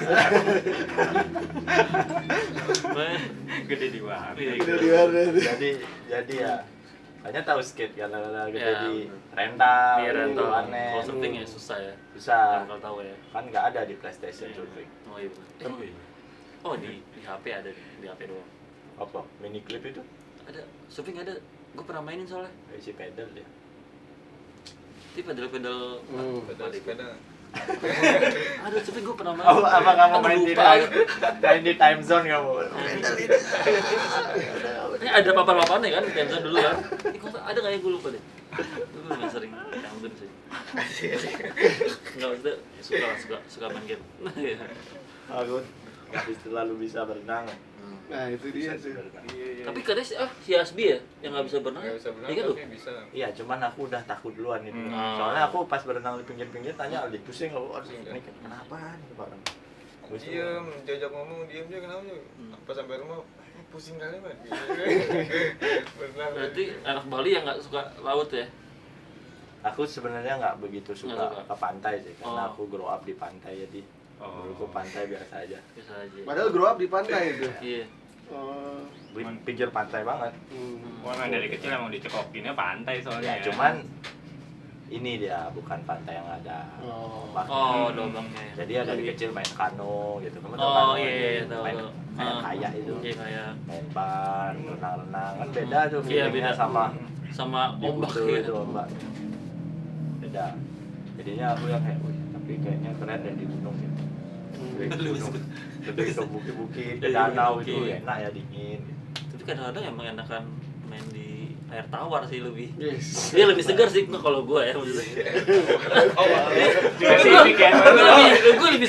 gede di warnet. Iya, Udah di mana? Jadi ya hanya tahu skate karena gede Iya, di bener. rental, Iya, rental. warnet. Kalau surfing ya susah ya. Bisa. Kalau tahu ya. Kan nggak ada di PlayStation surfing. Oh iya. bener. Oh di HP ada di HP doang. Apa? Mini clip itu? Ada surfing ada. Gue pernah mainin soalnya. Isi pedal ya. Itu pedal-pedal. Pedal sepeda. Ada surfing gue pernah main. Oh, apa kamu Aduh, main di lupa. main di time zone kamu? Ini ada papan-papannya kan di Tenzon dulu kan. Ini kok ada nggak ya, gue lupa deh. Gue nggak sering Tenzon sih. Nggak maksudnya suka main game. Aku nggak terlalu bisa berenang. Nah, itu dia tuh. Iya. Tapi katanya si Asbi ya yang nggak bisa berenang. Nggak bisa berenang Iya kan tuh. tapi bisa. Iya, cuman aku udah takut duluan itu. Hmm. Soalnya aku pas berenang di pinggir-pinggir tanya Aldi, pusing aku, aduh ini kenapa nih Pak? Terus Diem, diajak ngomong diem dia kenapa sih? Pas sampai rumah pusing kali man. Benar. Berarti anak Bali yang nggak suka laut ya? aku sebenarnya nggak begitu Nggak suka suka. ke pantai sih, karena Oh. aku grow up di pantai jadi menurutku pantai biasa aja. Biasa aja. Padahal grow up di pantai itu. Iya. Oh. Di pinggir pantai banget. Hmm. Wah, emang dari kecil emang dicekokinnya pantai soalnya. Ya, cuman ini dia bukan pantai yang ada ombak. Oh, ada ombaknya. Jadi ya dari kecil main kano gitu. Kamu tahu Oh, kano iya, ini? iya, tahu, main tahu. kayak kayak itu. Iya, kayak Main ban, renang-renang kan beda tuh Iya, feelingnya beda. sama ombak Dibutuh ya. itu ombak. Beda. Jadinya aku yang kayak, wih, tapi kayaknya keren deh di gunung gitu. Lebih ke gunung, lebih ke bukit-bukit, ke Lebih danau bukit. itu enak ya dingin. Tapi kadang-kadang emang enakan main di air tawar sih lebih. Yes. Dia lebih segar sih kalau gue ya maksudnya. Spesifik ya. Gue lebih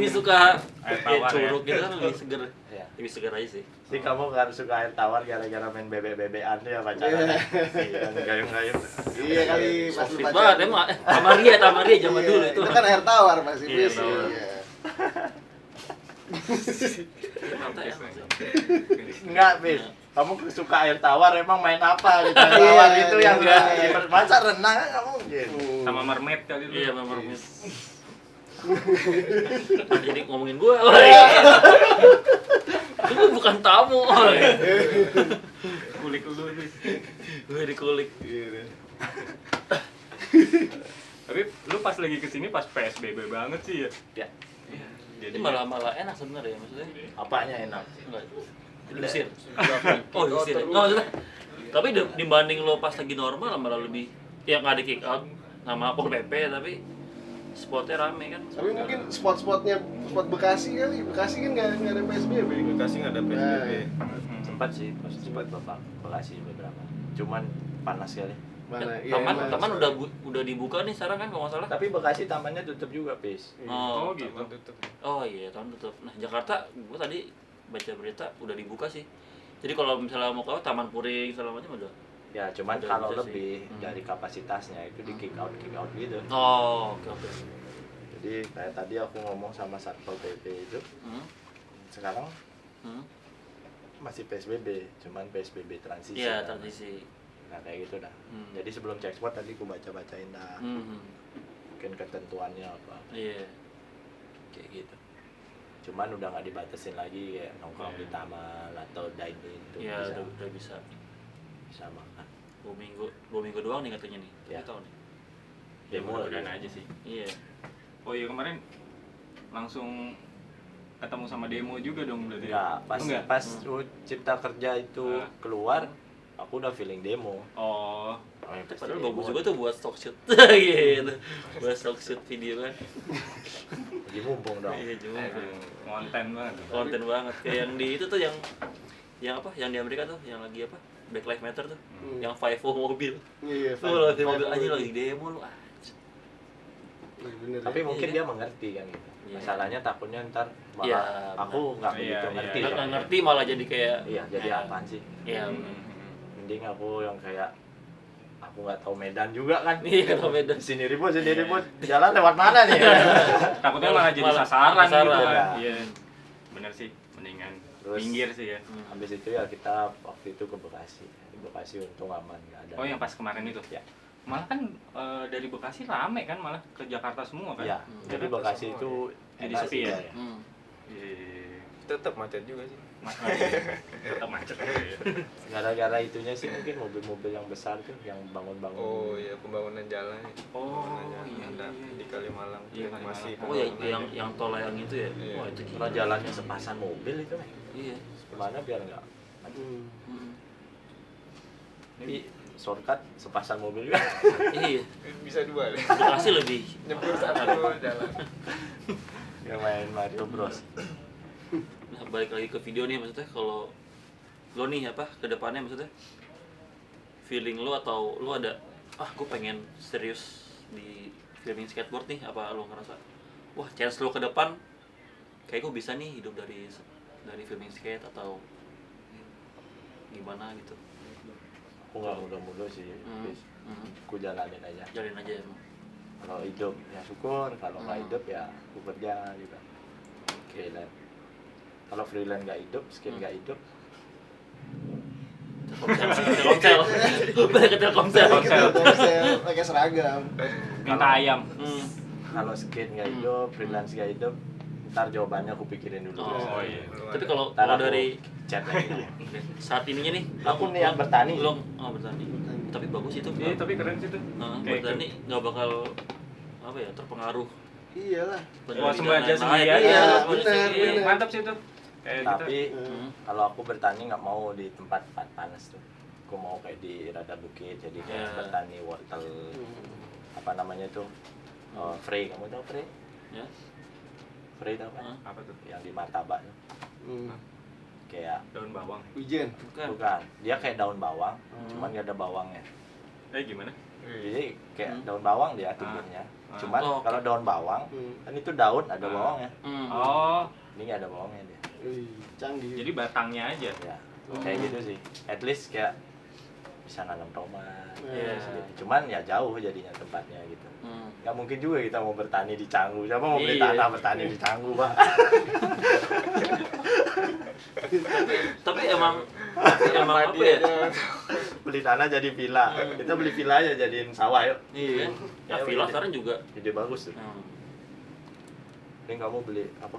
suka Air kayak tawar ya. curug gitu kan lebih segar. Iya. Lebih segar aja sih. Jadi kamu kan suka air tawar gara-gara main bebek-bebekan tuh ya pacaran. Iya, gayung-gayung. Iya kali pas lu Fit pacaran. banget emang Tamaria zaman Iya, dulu itu. Itu kan air tawar pasti. Iya, Bis. tawar. Iya. Pantai enak sih. Enggak, Bis. Kamu suka air tawar emang main apa gitu? Air Iya, tawar itu iya, yang iya. enggak masa renang kan nggak mungkin. Sama mermaid kali lu. Iya memang. Jadi ngomongin gue. Gue bukan tamu. Kulik lu Bis. Gue dikulik. Iya. Tapi lu pas lagi kesini pas PSBB banget sih ya. Ya, Ini malah enak sebenarnya maksudnya. apanya enak? Enggak. Diusir. Oh, diusir. Enggak maksudnya. Tapi dibanding lo pas lagi normal malah lebih ya nggak di kick out sama Pol PP tapi spotnya rame kan. Tapi mungkin spot Bekasi kali. Bekasi kan nggak ada PSBB. Bekasi nggak ada PSBB. Sempat sih, pas sempat Bekasi beberapa. Cuman panas sekali. Mana? Iya, Taman emang. udah dibuka nih sekarang kan kalau nggak salah. Tapi Bekasi tamannya tutup juga, Pis. Oh, gitu. Taman tutup. Oh iya, tahun tutup. Nah, Jakarta gua tadi baca berita udah dibuka sih. Jadi kalau misalnya mau ke Taman Puring segala macam udah. Ya, cuman Udah kalau bisa sih. lebih dari kapasitasnya itu di kick out gitu. Oh, oke. Jadi kayak tadi aku ngomong sama Satpol PP itu, Hmm. sekarang Hmm. masih PSBB, cuman PSBB transisi. Iya, kan. transisi. Nah, kayak gitu dah. Hmm. Jadi sebelum cek spot tadi aku baca-bacain dah. Hmm. Mungkin ketentuannya apa. Iya. Kayak gitu. Cuman udah nggak dibatasin lagi kayak nongkrong di taman atau dine in tuh Iya, bisa, udah bisa. bisa makan. 2 minggu doang nih katanya nih. Ya. Kita tahu nih. Ya Demo mudah-mudahan lagi. aja sih. Iya. Oh iya kemarin langsung ketemu sama demo juga dong berarti. Enggak, pas Enggak? pas Cipta Kerja itu Ah. keluar, aku udah feeling demo. Oh, Oh, yang pasti Padahal demo. bagus juga tuh buat stock shoot. Gitu. Buat stock shoot video kan. Lagi mumpung dong. Iya, juga. konten banget. Konten banget. Kayak yang di itu tuh yang apa? Yang di Amerika tuh, yang lagi apa? Black Lives Matter tuh. Yang 5 mobil. Iya. Lu lagi mobil aja lagi demo lu. Bener. Tapi mungkin Iya. dia mengerti kan gitu. Iya. Masalahnya takutnya ntar malah Iya, aku nggak Iya, begitu iya, ngerti. iya. Nggak ngerti malah jadi kayak Iya, jadi ya, apaan sih? Iya. Mending aku yang kayak aku nggak tahu Medan juga kan. Iya, tahu Medan. Sini ribut, jalan lewat mana nih? Takutnya malah jadi Malah sasaran gitu sasaran. kan. Ya. Iya. Bener sih, mendingan Terus- minggir sih ya. Habis itu ya kita waktu itu ke Bekasi. Di Bekasi untung aman, nggak ada. Oh yang pas kemarin itu. Ya. Malah kan dari Bekasi rame kan malah ke Jakarta semua kan. Ya, jadi Jakarta Bekasi semua, itu Jadi enak sepi sih, ya? ya. Iya. Tetap macet juga sih. Tetap macet aja ya. Gara-gara itunya sih mungkin mobil-mobil yang besar tuh yang bangun-bangun. Oh iya, pembangunan jalan. Oh, Pembangunan jalan iya, ada iya, iya. di Kalimalang. Iya, Kalimalang. Masih Oh ya, pembangunan. yang tol layang itu ya. Iya. Wah, itu gila. Kalau jalannya sepasan mobil itu, Mek. Iya. Gimana biar nggak? Hmm. Mm. Tapi shortcut sepasan mobil juga. Iya. Bisa dua deh. Bekasi lebih Nyebur satu jalan. Yang main Mario Bros. Nah, balik lagi ke video nih maksudnya kalau lo nih apa ke depannya maksudnya feeling lo atau lo ada gue pengen serius di filming skateboard nih apa lo ngerasa wah chance lo ke depan kayak gue bisa nih hidup dari filming skate atau gimana gitu. Aku nggak muda-muda sih, bis. Aku jalanin aja. Jalin aja emang. Kalau hidup ya syukur, kalau nggak hidup ya aku kerja juga. Freelance. Kalau freelance nggak hidup, skill nggak hidup, Telkomsel. Balik ke Telkomsel. Telkomsel pakai seragam. Minta ayam. kalau skill nggak hidup, freelance nggak hidup, ntar jawabannya aku pikirin dulu. Oh, iya. Tapi kalau Ntar aku dari chat lagi. saat ininya nih Aku niat bertani. belum bertani. tapi bagus itu. Iya, tapi keren sih tuh. Nah, Kayak buat Dani nggak bakal apa ya terpengaruh. Iyalah. Swasembada sendiri Iya, aja. benar, iya. benar. Mantap sih tuh. Kayak Tapi gitu. kalau aku bertani nggak mau di tempat panas tuh. Aku mau kayak di rada bukit, jadi kayak Ya. bertani wortel apa namanya tuh Frey, kamu tahu Frey? Ya. Frey tahu kan? Apa tuh? Yang di martabak tuh. Kayak Daun bawang. Wijen. bukan, dia kayak daun bawang, cuman gak ada bawangnya. Gimana? Jadi kayak daun bawang dia tumbuhnya. Cuman Oh, oke. kalau daun bawang kan itu daun ada bawangnya. Oh, Ini gak ada bawangnya dia. Wih, canggih. jadi batangnya aja. Ya, kayak gitu sih. At least kayak bisa nanam tomat. Iya. Gitu. Cuman ya jauh jadinya tempatnya gitu. Hmm. Gak mungkin juga kita mau bertani di Canggu. Siapa mau beli Iya. tanah bertani di Canggu, Pak? Tapi emang apa ya? Beli tanah jadi villa. Kita beli villa aja jadiin sawah yuk. Iya. Ya, Ya, villa ide. sekarang juga. Ide bagus tuh. Hmm. Ini kamu beli apa?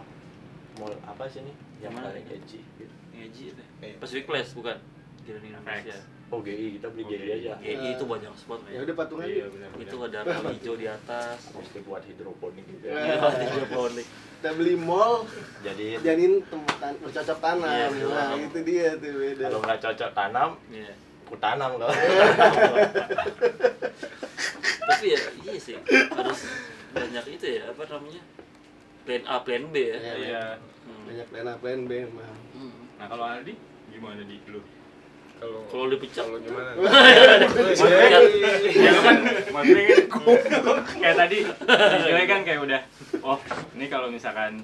Mall apa sih ini? Yang Mana? paling edgy gitu. Ngeji itu. Pacific Place bukan? Di Indonesia. Oh GI, kita beli Oh, GI GI. aja. Itu banyak spot Ya men. udah patung aja. Iya, benar. Itu ada rel hijau di atas. Mesti buat hidroponik gitu. Ya. Iya, hidroponik. Kita beli mall, Jadi jadiin tempat bercocok tanam. Iya, Nah, iya. itu dia tuh beda. kalau nggak cocok tanam, Iya. aku tanam kalau. Tapi ya iya sih harus banyak itu ya apa namanya plan A plan B ya. Iya. Iya. Hmm. Banyak plan A, plan B mah. Hmm. Nah, kalau Aldi gimana di lu? Kalau dipecat Kalau gimana? Maksudnya, ya lu kan maksudnya kan kayak tadi si Joy kan kayak udah, oh ini kalau misalkan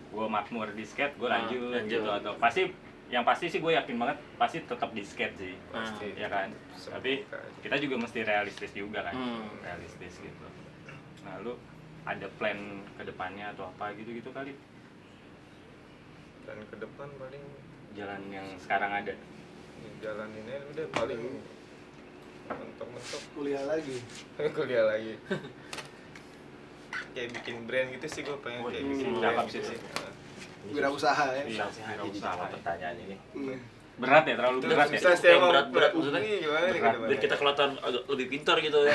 gue makmur di skate, gue lanjut lanjut. gitu, atau pasti yang pasti sih gue yakin banget pasti tetap di skate sih, Pasti. ya kan. Tapi kita juga mesti realistis juga kan, realistis gitu. Nah lu ada plan ke depannya atau apa gitu kali? Dan ke depan paling Jalan yang sekarang ada. jalanin aja udah paling mentok-mentok Kuliah lagi. kuliah lagi. Kayak bikin brand gitu sih gue pengen kayak bikin cakep brand sih gitu. sih. Wirausaha ya. Iya, Susah hati di wirausaha. jawab pertanyaan ini. Berat ya, terlalu berat ya. Susah sih Yang emang berat-berat maksudnya. Ini gimana nih ke Berat. depannya? Biar kita kelihatan agak lebih pintar gitu ya.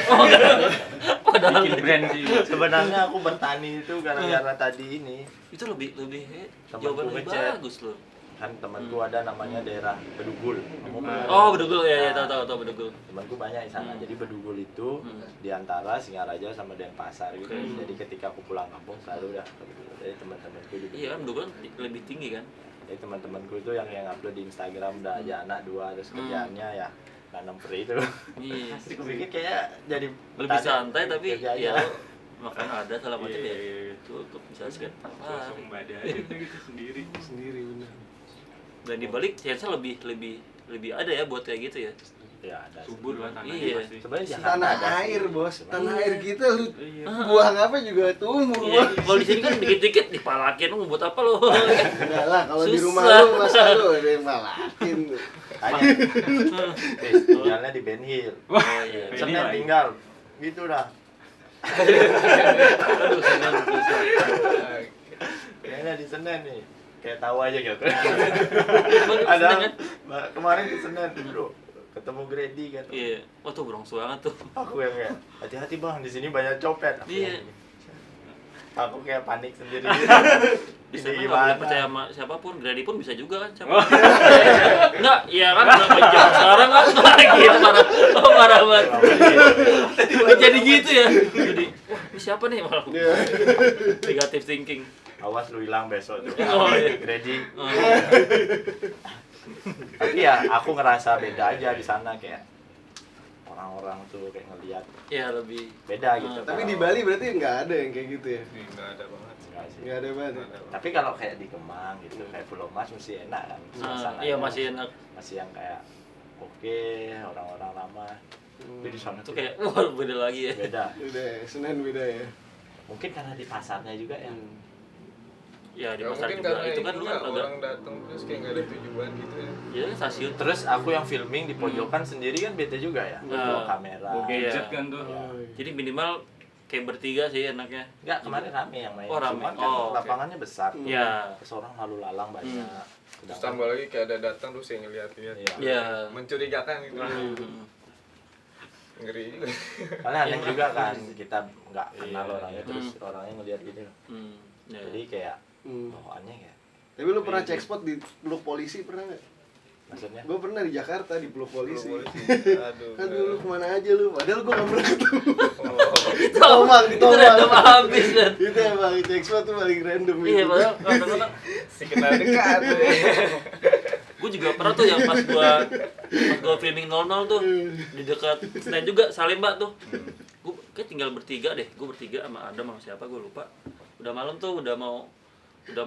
Bikin brand sih. Sebenarnya aku bertani itu gara-gara tadi ini. Itu lebih Temanku jawaban lebih ngechat. bagus loh. Kan temanku ada namanya daerah Bedugul. Kamu pernah? Oh, Bedugul ya, tahu Bedugul. Temanku banyak di sana. Jadi Bedugul itu di antara Singaraja sama Denpasar gitu. Jadi ketika aku pulang kampung selalu udah ke Bedugul. Jadi teman-temanku di Iya kan Bedugul lebih tinggi kan. Jadi teman-temanku itu yang upload di Instagram udah aja anak 2 terus kerjaannya ya nanam peri itu. Iya. Terus aku pikir kayak jadi Lebih petani, santai tapi kerja ya aja. makan ada segala macam ya. Iya. Cukup bisa skate apa. Swasembada aja gitu sendiri. Sendiri benar. Dan dibalik chance lebih ada ya buat kayak gitu ya. Ya ada. Subur lah tanahnya Iya. pasti. Sebenarnya di Jakarta Tanah ada sih. air, Bos. Tanah Iya. air kita lu Iya. buang apa juga tumbuh, Iya, Bos. kalau di sini kan dikit-dikit dipalakin mau buat apa lo? Enggak lah, kalau di rumah Susah. lu masa lu ada yang malakin. Tanya. Tinggalnya di Ben Hill. Oh iya. Ben Senin Hill lagi. tinggal. Gitu dah. Aduh, senang susah. Kayaknya di Senen nih. Kayak tahu aja gitu. Ada Ada kan? kemarin di Senen bro. Ketemu Grady kan. Iya. Oh tuh berongsu banget tuh. Aku yang kayak hati-hati bang di sini banyak copet. Aku Iya. yang gini. Aku kayak panik sendiri. Di Ini sana nggak boleh gimana? percaya sama siapapun, Grady pun bisa juga kan siapa? Enggak, iya kan zaman sekarang kan gitu marah banget. Jadi gitu ya. Jadi wah ini siapa nih malah Iya. negative thinking. Awas lu hilang besok tuh. Oh, iya. Grady. Oh, Tapi ya aku ngerasa beda aja di sana kayak orang-orang tuh kayak ngelihat ya lebih beda gitu. Tapi di Kalau- Bali berarti nggak ada yang kayak gitu ya? Ini nggak ada banget. Enggak sih. Nggak ada banget. Nggak ada banget. Tapi kalau kayak di Kemang gitu, kayak Pulau Mas mesti enak kan. Suasananya iya masih enak. masih yang kayak oke, orang-orang ramah. Tapi di sana Itu tuh kayak wah beda lagi ya. beda. Udah, Senen beda ya. Mungkin karena di pasarnya juga ya. Ya di Ya, pasar mungkin juga karena itu kan ini kan lah, agak orang datang terus kayak nggak ada tujuan gitu ya. ya stasiun. Terus aku yang filming di pojokan sendiri kan bete juga ya. Bawa kamera. Bawa gadget Iya. kan tuh. Oh, iya. Jadi minimal kayak bertiga sih enaknya. Enggak, kemarin rame yang main. Oh, rame. Cuman kan Oh, oke. lapangannya besar. Iya. Terus orang lalu lalang banyak. Terus tambah lagi kayak ada datang terus yang ngeliat-liat. Iya. Iya. Mencurigakan gitu. Hmm. Ngeri juga. Paling aneh juga kan kita nggak kenal Iya, orangnya terus orangnya ngeliat gitu. Hmm. Ya. Jadi kayak Hmm. bawaannya kayak Tapi lu pernah check spot di peluk polisi pernah nggak? maksudnya Gue pernah di Jakarta di peluk polisi. Aduh. Aduh, lu kemana aja lu? Padahal gue gak pernah ketemu. Tomang, itu random habis kan. Itu emang check spot tuh paling random Iya, itu. padahal kadang-kadang Si kenal dekat. gue juga pernah tuh yang pas gua filming 00 tuh di dekat Senen juga Salemba tuh. Gue kayak tinggal bertiga deh, gue bertiga sama Adam sama siapa gue lupa. Udah malam tuh, udah mau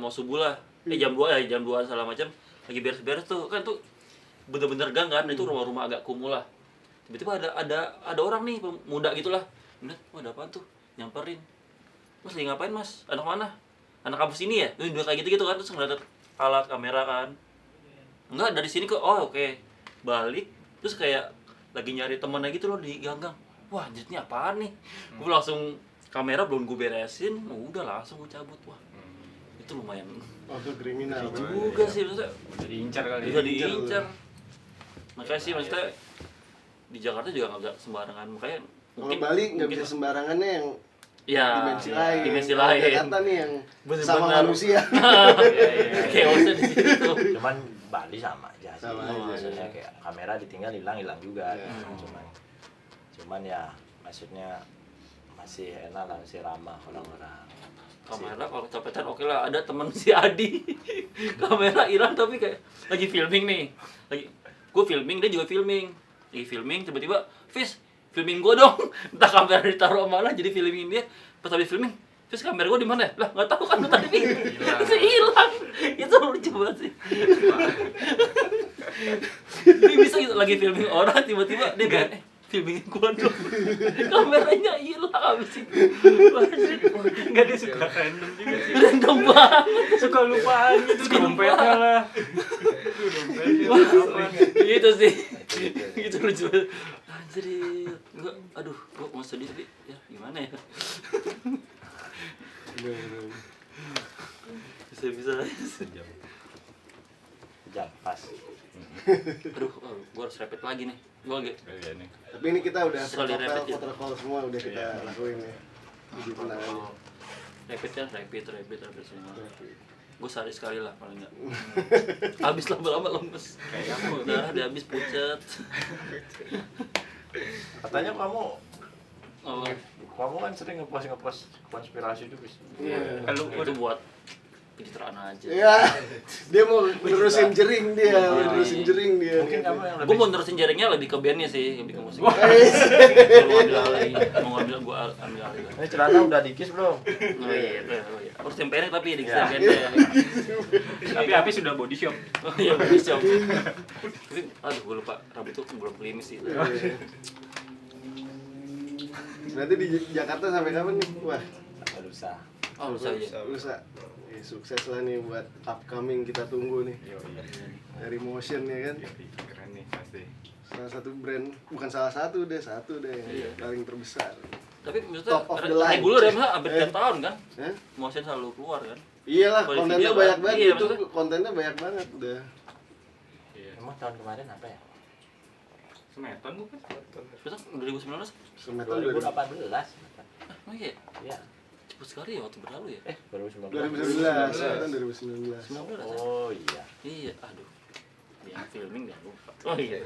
subuh lah. Jam 2 segala macam. Lagi beres-beres tuh kan tuh bener-bener gang kan, itu rumah-rumah agak kumuh lah. Tiba-tiba ada orang nih muda gitulah. Bener, wah ada apaan tuh? Nyamperin. Mas lagi ngapain mas? Anak mana? Anak kampus ini ya? Udah kayak gitu-gitu kan, terus ngeliat alat kamera kan. Enggak, dari sini ke, oh oke. Balik, terus kayak lagi nyari temennya gitu loh di gang-gang. Wah anjir ini apaan nih? Gue langsung, kamera belum gue beresin, udah langsung gue cabut. Wah itu lumayan Oh, itu kriminal. juga sih, maksudnya Udah diincar kali. juga diincar diincar. Makanya sih maksudnya di Jakarta juga nggak sembarangan, makanya Kalau Bali nggak bisa sembarangannya yang ya dimensi lain. dimensi Kalau lain. Jakarta nih yang Bener-bener. sama manusia. Chaosnya di situ. cuman Bali sama aja sih. Sama aja. Maksudnya kayak kamera ditinggal hilang juga. Iya. Cuman ya maksudnya masih enak lah, masih ramah orang-orang. Kamera kalau kecopetan oke lah, ada temen si Adi kamera hilang tapi kayak lagi filming nih, gue filming, dia juga filming, lagi filming tiba-tiba Fis filming gue dong, entah kamera ditaruh mana jadi filming dia, pas habis filming Fis kamera gue di mana lah, nggak tahu kan tadi itu hilang. Itu lucu banget sih. Dia bisa gitu, lagi filming orang tiba-tiba dia bilang filmingin gua dong. Kameranya hilang habis itu. Enggak, dia suka random juga sih. Random banget. Suka lupaan gitu dompetnya lah. Gitu sih. Gitu lucu banget. Anjir. Enggak, aduh, gua mau sedih tapi ya gimana ya. Bisa-bisa. Jam pas. Aduh, gua harus repeat lagi nih. Gua lagi. Iya nih. Tapi ini kita udah Sekali repet ya. protokol semua udah kita lakuin ya. Jadi tenang aja. Repeat semua. Gue sehari sekali lah paling enggak. Habis lama-lama lemes. Kayak aku. Darah dia habis pucat. Katanya kamu Oh, kan sering ngepost konspirasi itu bis. Iya. Kalau itu buat pencitraan aja. Iya. Dia mau nerusin jering dia, mau nerusin jering dia. Mungkin kamu yang Gue lebih mau nerusin jaringnya lebih ke bandnya sih, lebih ke musik. Eh, Mau ambil alih, gue ambil alih. ini celana udah dikis belum? Oh iya, harus yang pendek tapi di kisah bandnya. Tapi Api sudah body shop. Oh iya, bisa. Tapi, aduh gue lupa, rambut tuh belum klimis sih. Berarti di Jakarta sampai kapan nih? Wah, Lusa. Oh lusa aja. lusa. Ya, sukses lah nih buat upcoming kita tunggu nih. Dari Motion ya kan. Keren nih pasti. Salah satu brand, bukan salah satu deh, satu deh yang Iya. paling terbesar. Tapi maksudnya Top of the line. reguler ya, masa hampir tiap tahun kan? Hah? Motion selalu keluar kan? Iyalah, Kalau di kontennya video banyak kan? banget Iya, itu, maksudnya- kontennya banyak banget udah. Iya. Emang tahun kemarin apa ya? Semeton bukan? Besok 2019? Semeton 2018. Oh iya, Iya. cepet sekali ya waktu berlalu ya? 2019. 2019, Semeton 2019. 19 ya? Oh iya. Iya, aduh. Dia filming gak lupa. Oh iya.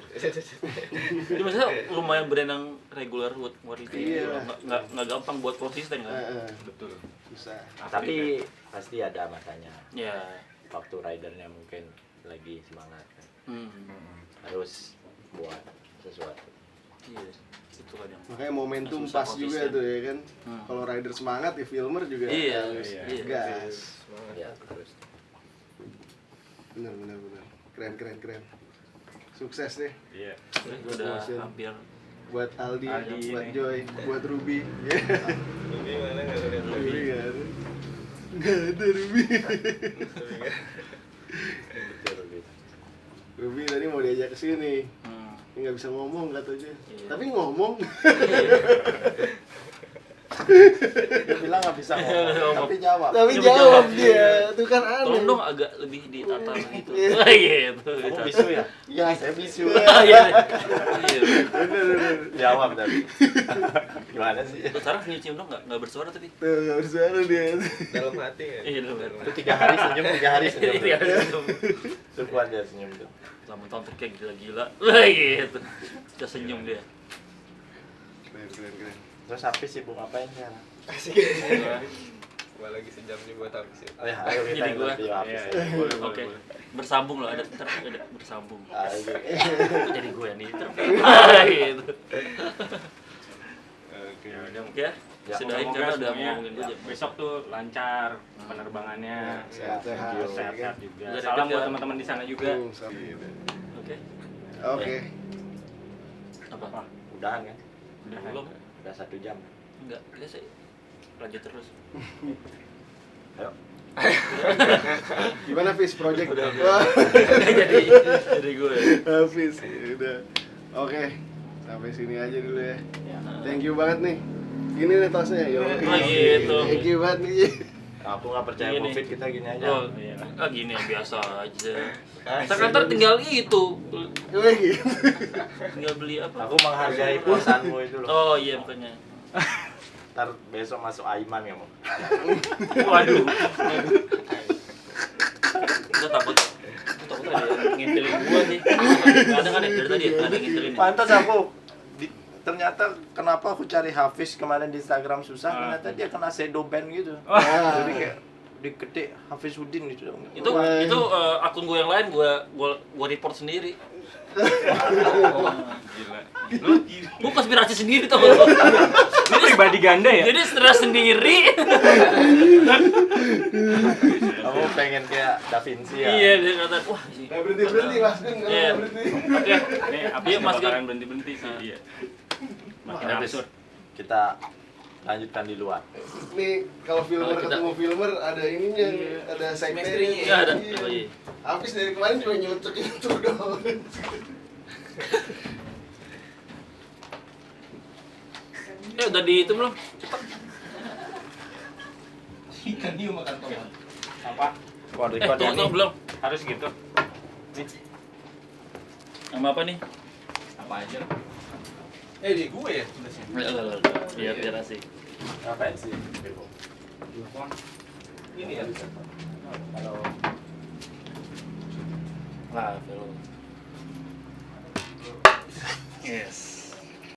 Jadi maksudnya lumayan brand yang reguler buat itu. Iya. Nggak gampang buat konsisten kan? Betul. Bisa. Tapi pasti ada masanya. Ya. Waktu ridernya mungkin lagi semangat kan. Harus buat sesuatu. Iya. Itu kan yang Makanya momentum susah pas juga konsisten. tuh ya kan. Hmm. Kalau rider semangat ya filmer juga Iya, harus iya. gas. Ya. Bener. Keren. Sukses deh Iya. udah Motion. hampir buat Aldi, Aldi buat nih. Joy, buat Ruby. Ya. Lebih mana nggak lihat Ruby lebih. kan. Nggak ada Ruby. Betul gitu. Ruby tadi mau diajak ke sini. Nggak bisa ngomong katanya. Iya. Tapi ngomong. Dia bilang nggak bisa ngomong, tapi jawab. Tapi Coba jawab jawab. dia, itu kan Tolong aneh. dong agak lebih ditata gitu. Gitu. Kamu bisu ya? Iya, saya bisu. Iya. Iya. Jawab tapi. Gimana sih? Terus sekarang senyum dong nggak bersuara tapi. Tuh, nggak bersuara dia. dalam hati ya. Iya dong. Itu 3 hari senyum, 3 hari senyum. Iya, senyum. Itu kuat dia senyum tuh. Selama tahun kayak gila-gila. Gitu. Kita senyum dia. Keren. Terus Hafiz sibuk ngapain sekarang? Asik. Gua lagi sejam nih buat habis ya. Oh ya, ayo kita Jadi gua- interview Hafiz. Iya, boleh, Oke. boleh. Bersambung loh, ada bersambung. Ayo. Jadi gue nih gitu. Oke, udah Oke ya. Ya, Sudahin semoga karena udah semuanya ngomongin gue jam. besok tuh lancar penerbangannya, Sehat-sehat. sehat-sehat juga. Udah Salam dapet buat ya? teman-teman di sana juga. Oke. Oke. Apa? Udahan kan? Udah Belum? Udah 1 jam. Enggak, kita sih lanjut terus. Ayo. Gimana Fis project? Udah. Wah, jadi gue. Fis, udah. Oke, sampai sini aja dulu ya. Ya. Thank you banget nih. Ini nih tasnya, yo. Oh, gitu. Thank you banget nih. Aku nggak percaya Gini. COVID, kita gini aja. Oh, gini biasa aja. Sekarang ntar tinggal itu, Wih, gitu. tinggal beli apa? Aku menghargai puasanmu itu loh. Oh iya makanya. Ntar besok masuk Aiman kamu. Waduh. Gue takut ada yang ngintilin gua nih. Nggak ada kan ya dari tadi ya? Nggak ada yang ngintilin. Pantas aku. Ternyata kenapa aku cari Hafiz kemarin di Instagram susah, ternyata dia kena shadow ban gitu. Jadi kayak diketik Hafiz Udin gitu dong. Itu akun gue yang lain gue report sendiri. Gila. Lu Gue konspirasi sendiri tau gak? lu pribadi ganda ya? Jadi stres sendiri. Kamu pengen kayak Da Vinci ya? Iya dia kata wah. Nggak berhenti Mas Gun, nggak Iya. berhenti. Oke. Nih, apa Iya, sih Mas Gun. bakalan berhenti sih? Iya. Makin Habis. absurd. Kita lanjutkan di luar. Nih kalau filmer Kalau kita- ketemu filmer ada ininya, ada segmennya. Iya ada. Iya. Oh, iya. Hafiz dari kemarin cuma nyeletuk itu doang. Udah di itu belum? Ikan hiu makan tomat. Apa? Wah, record Tunggu nih. belum? Harus gitu. Sama apa nih? Apa aja? Di gue ya tulisnya. Biar asik. Ngapain sih? Ini ya. Kalau Wah, film. Yes.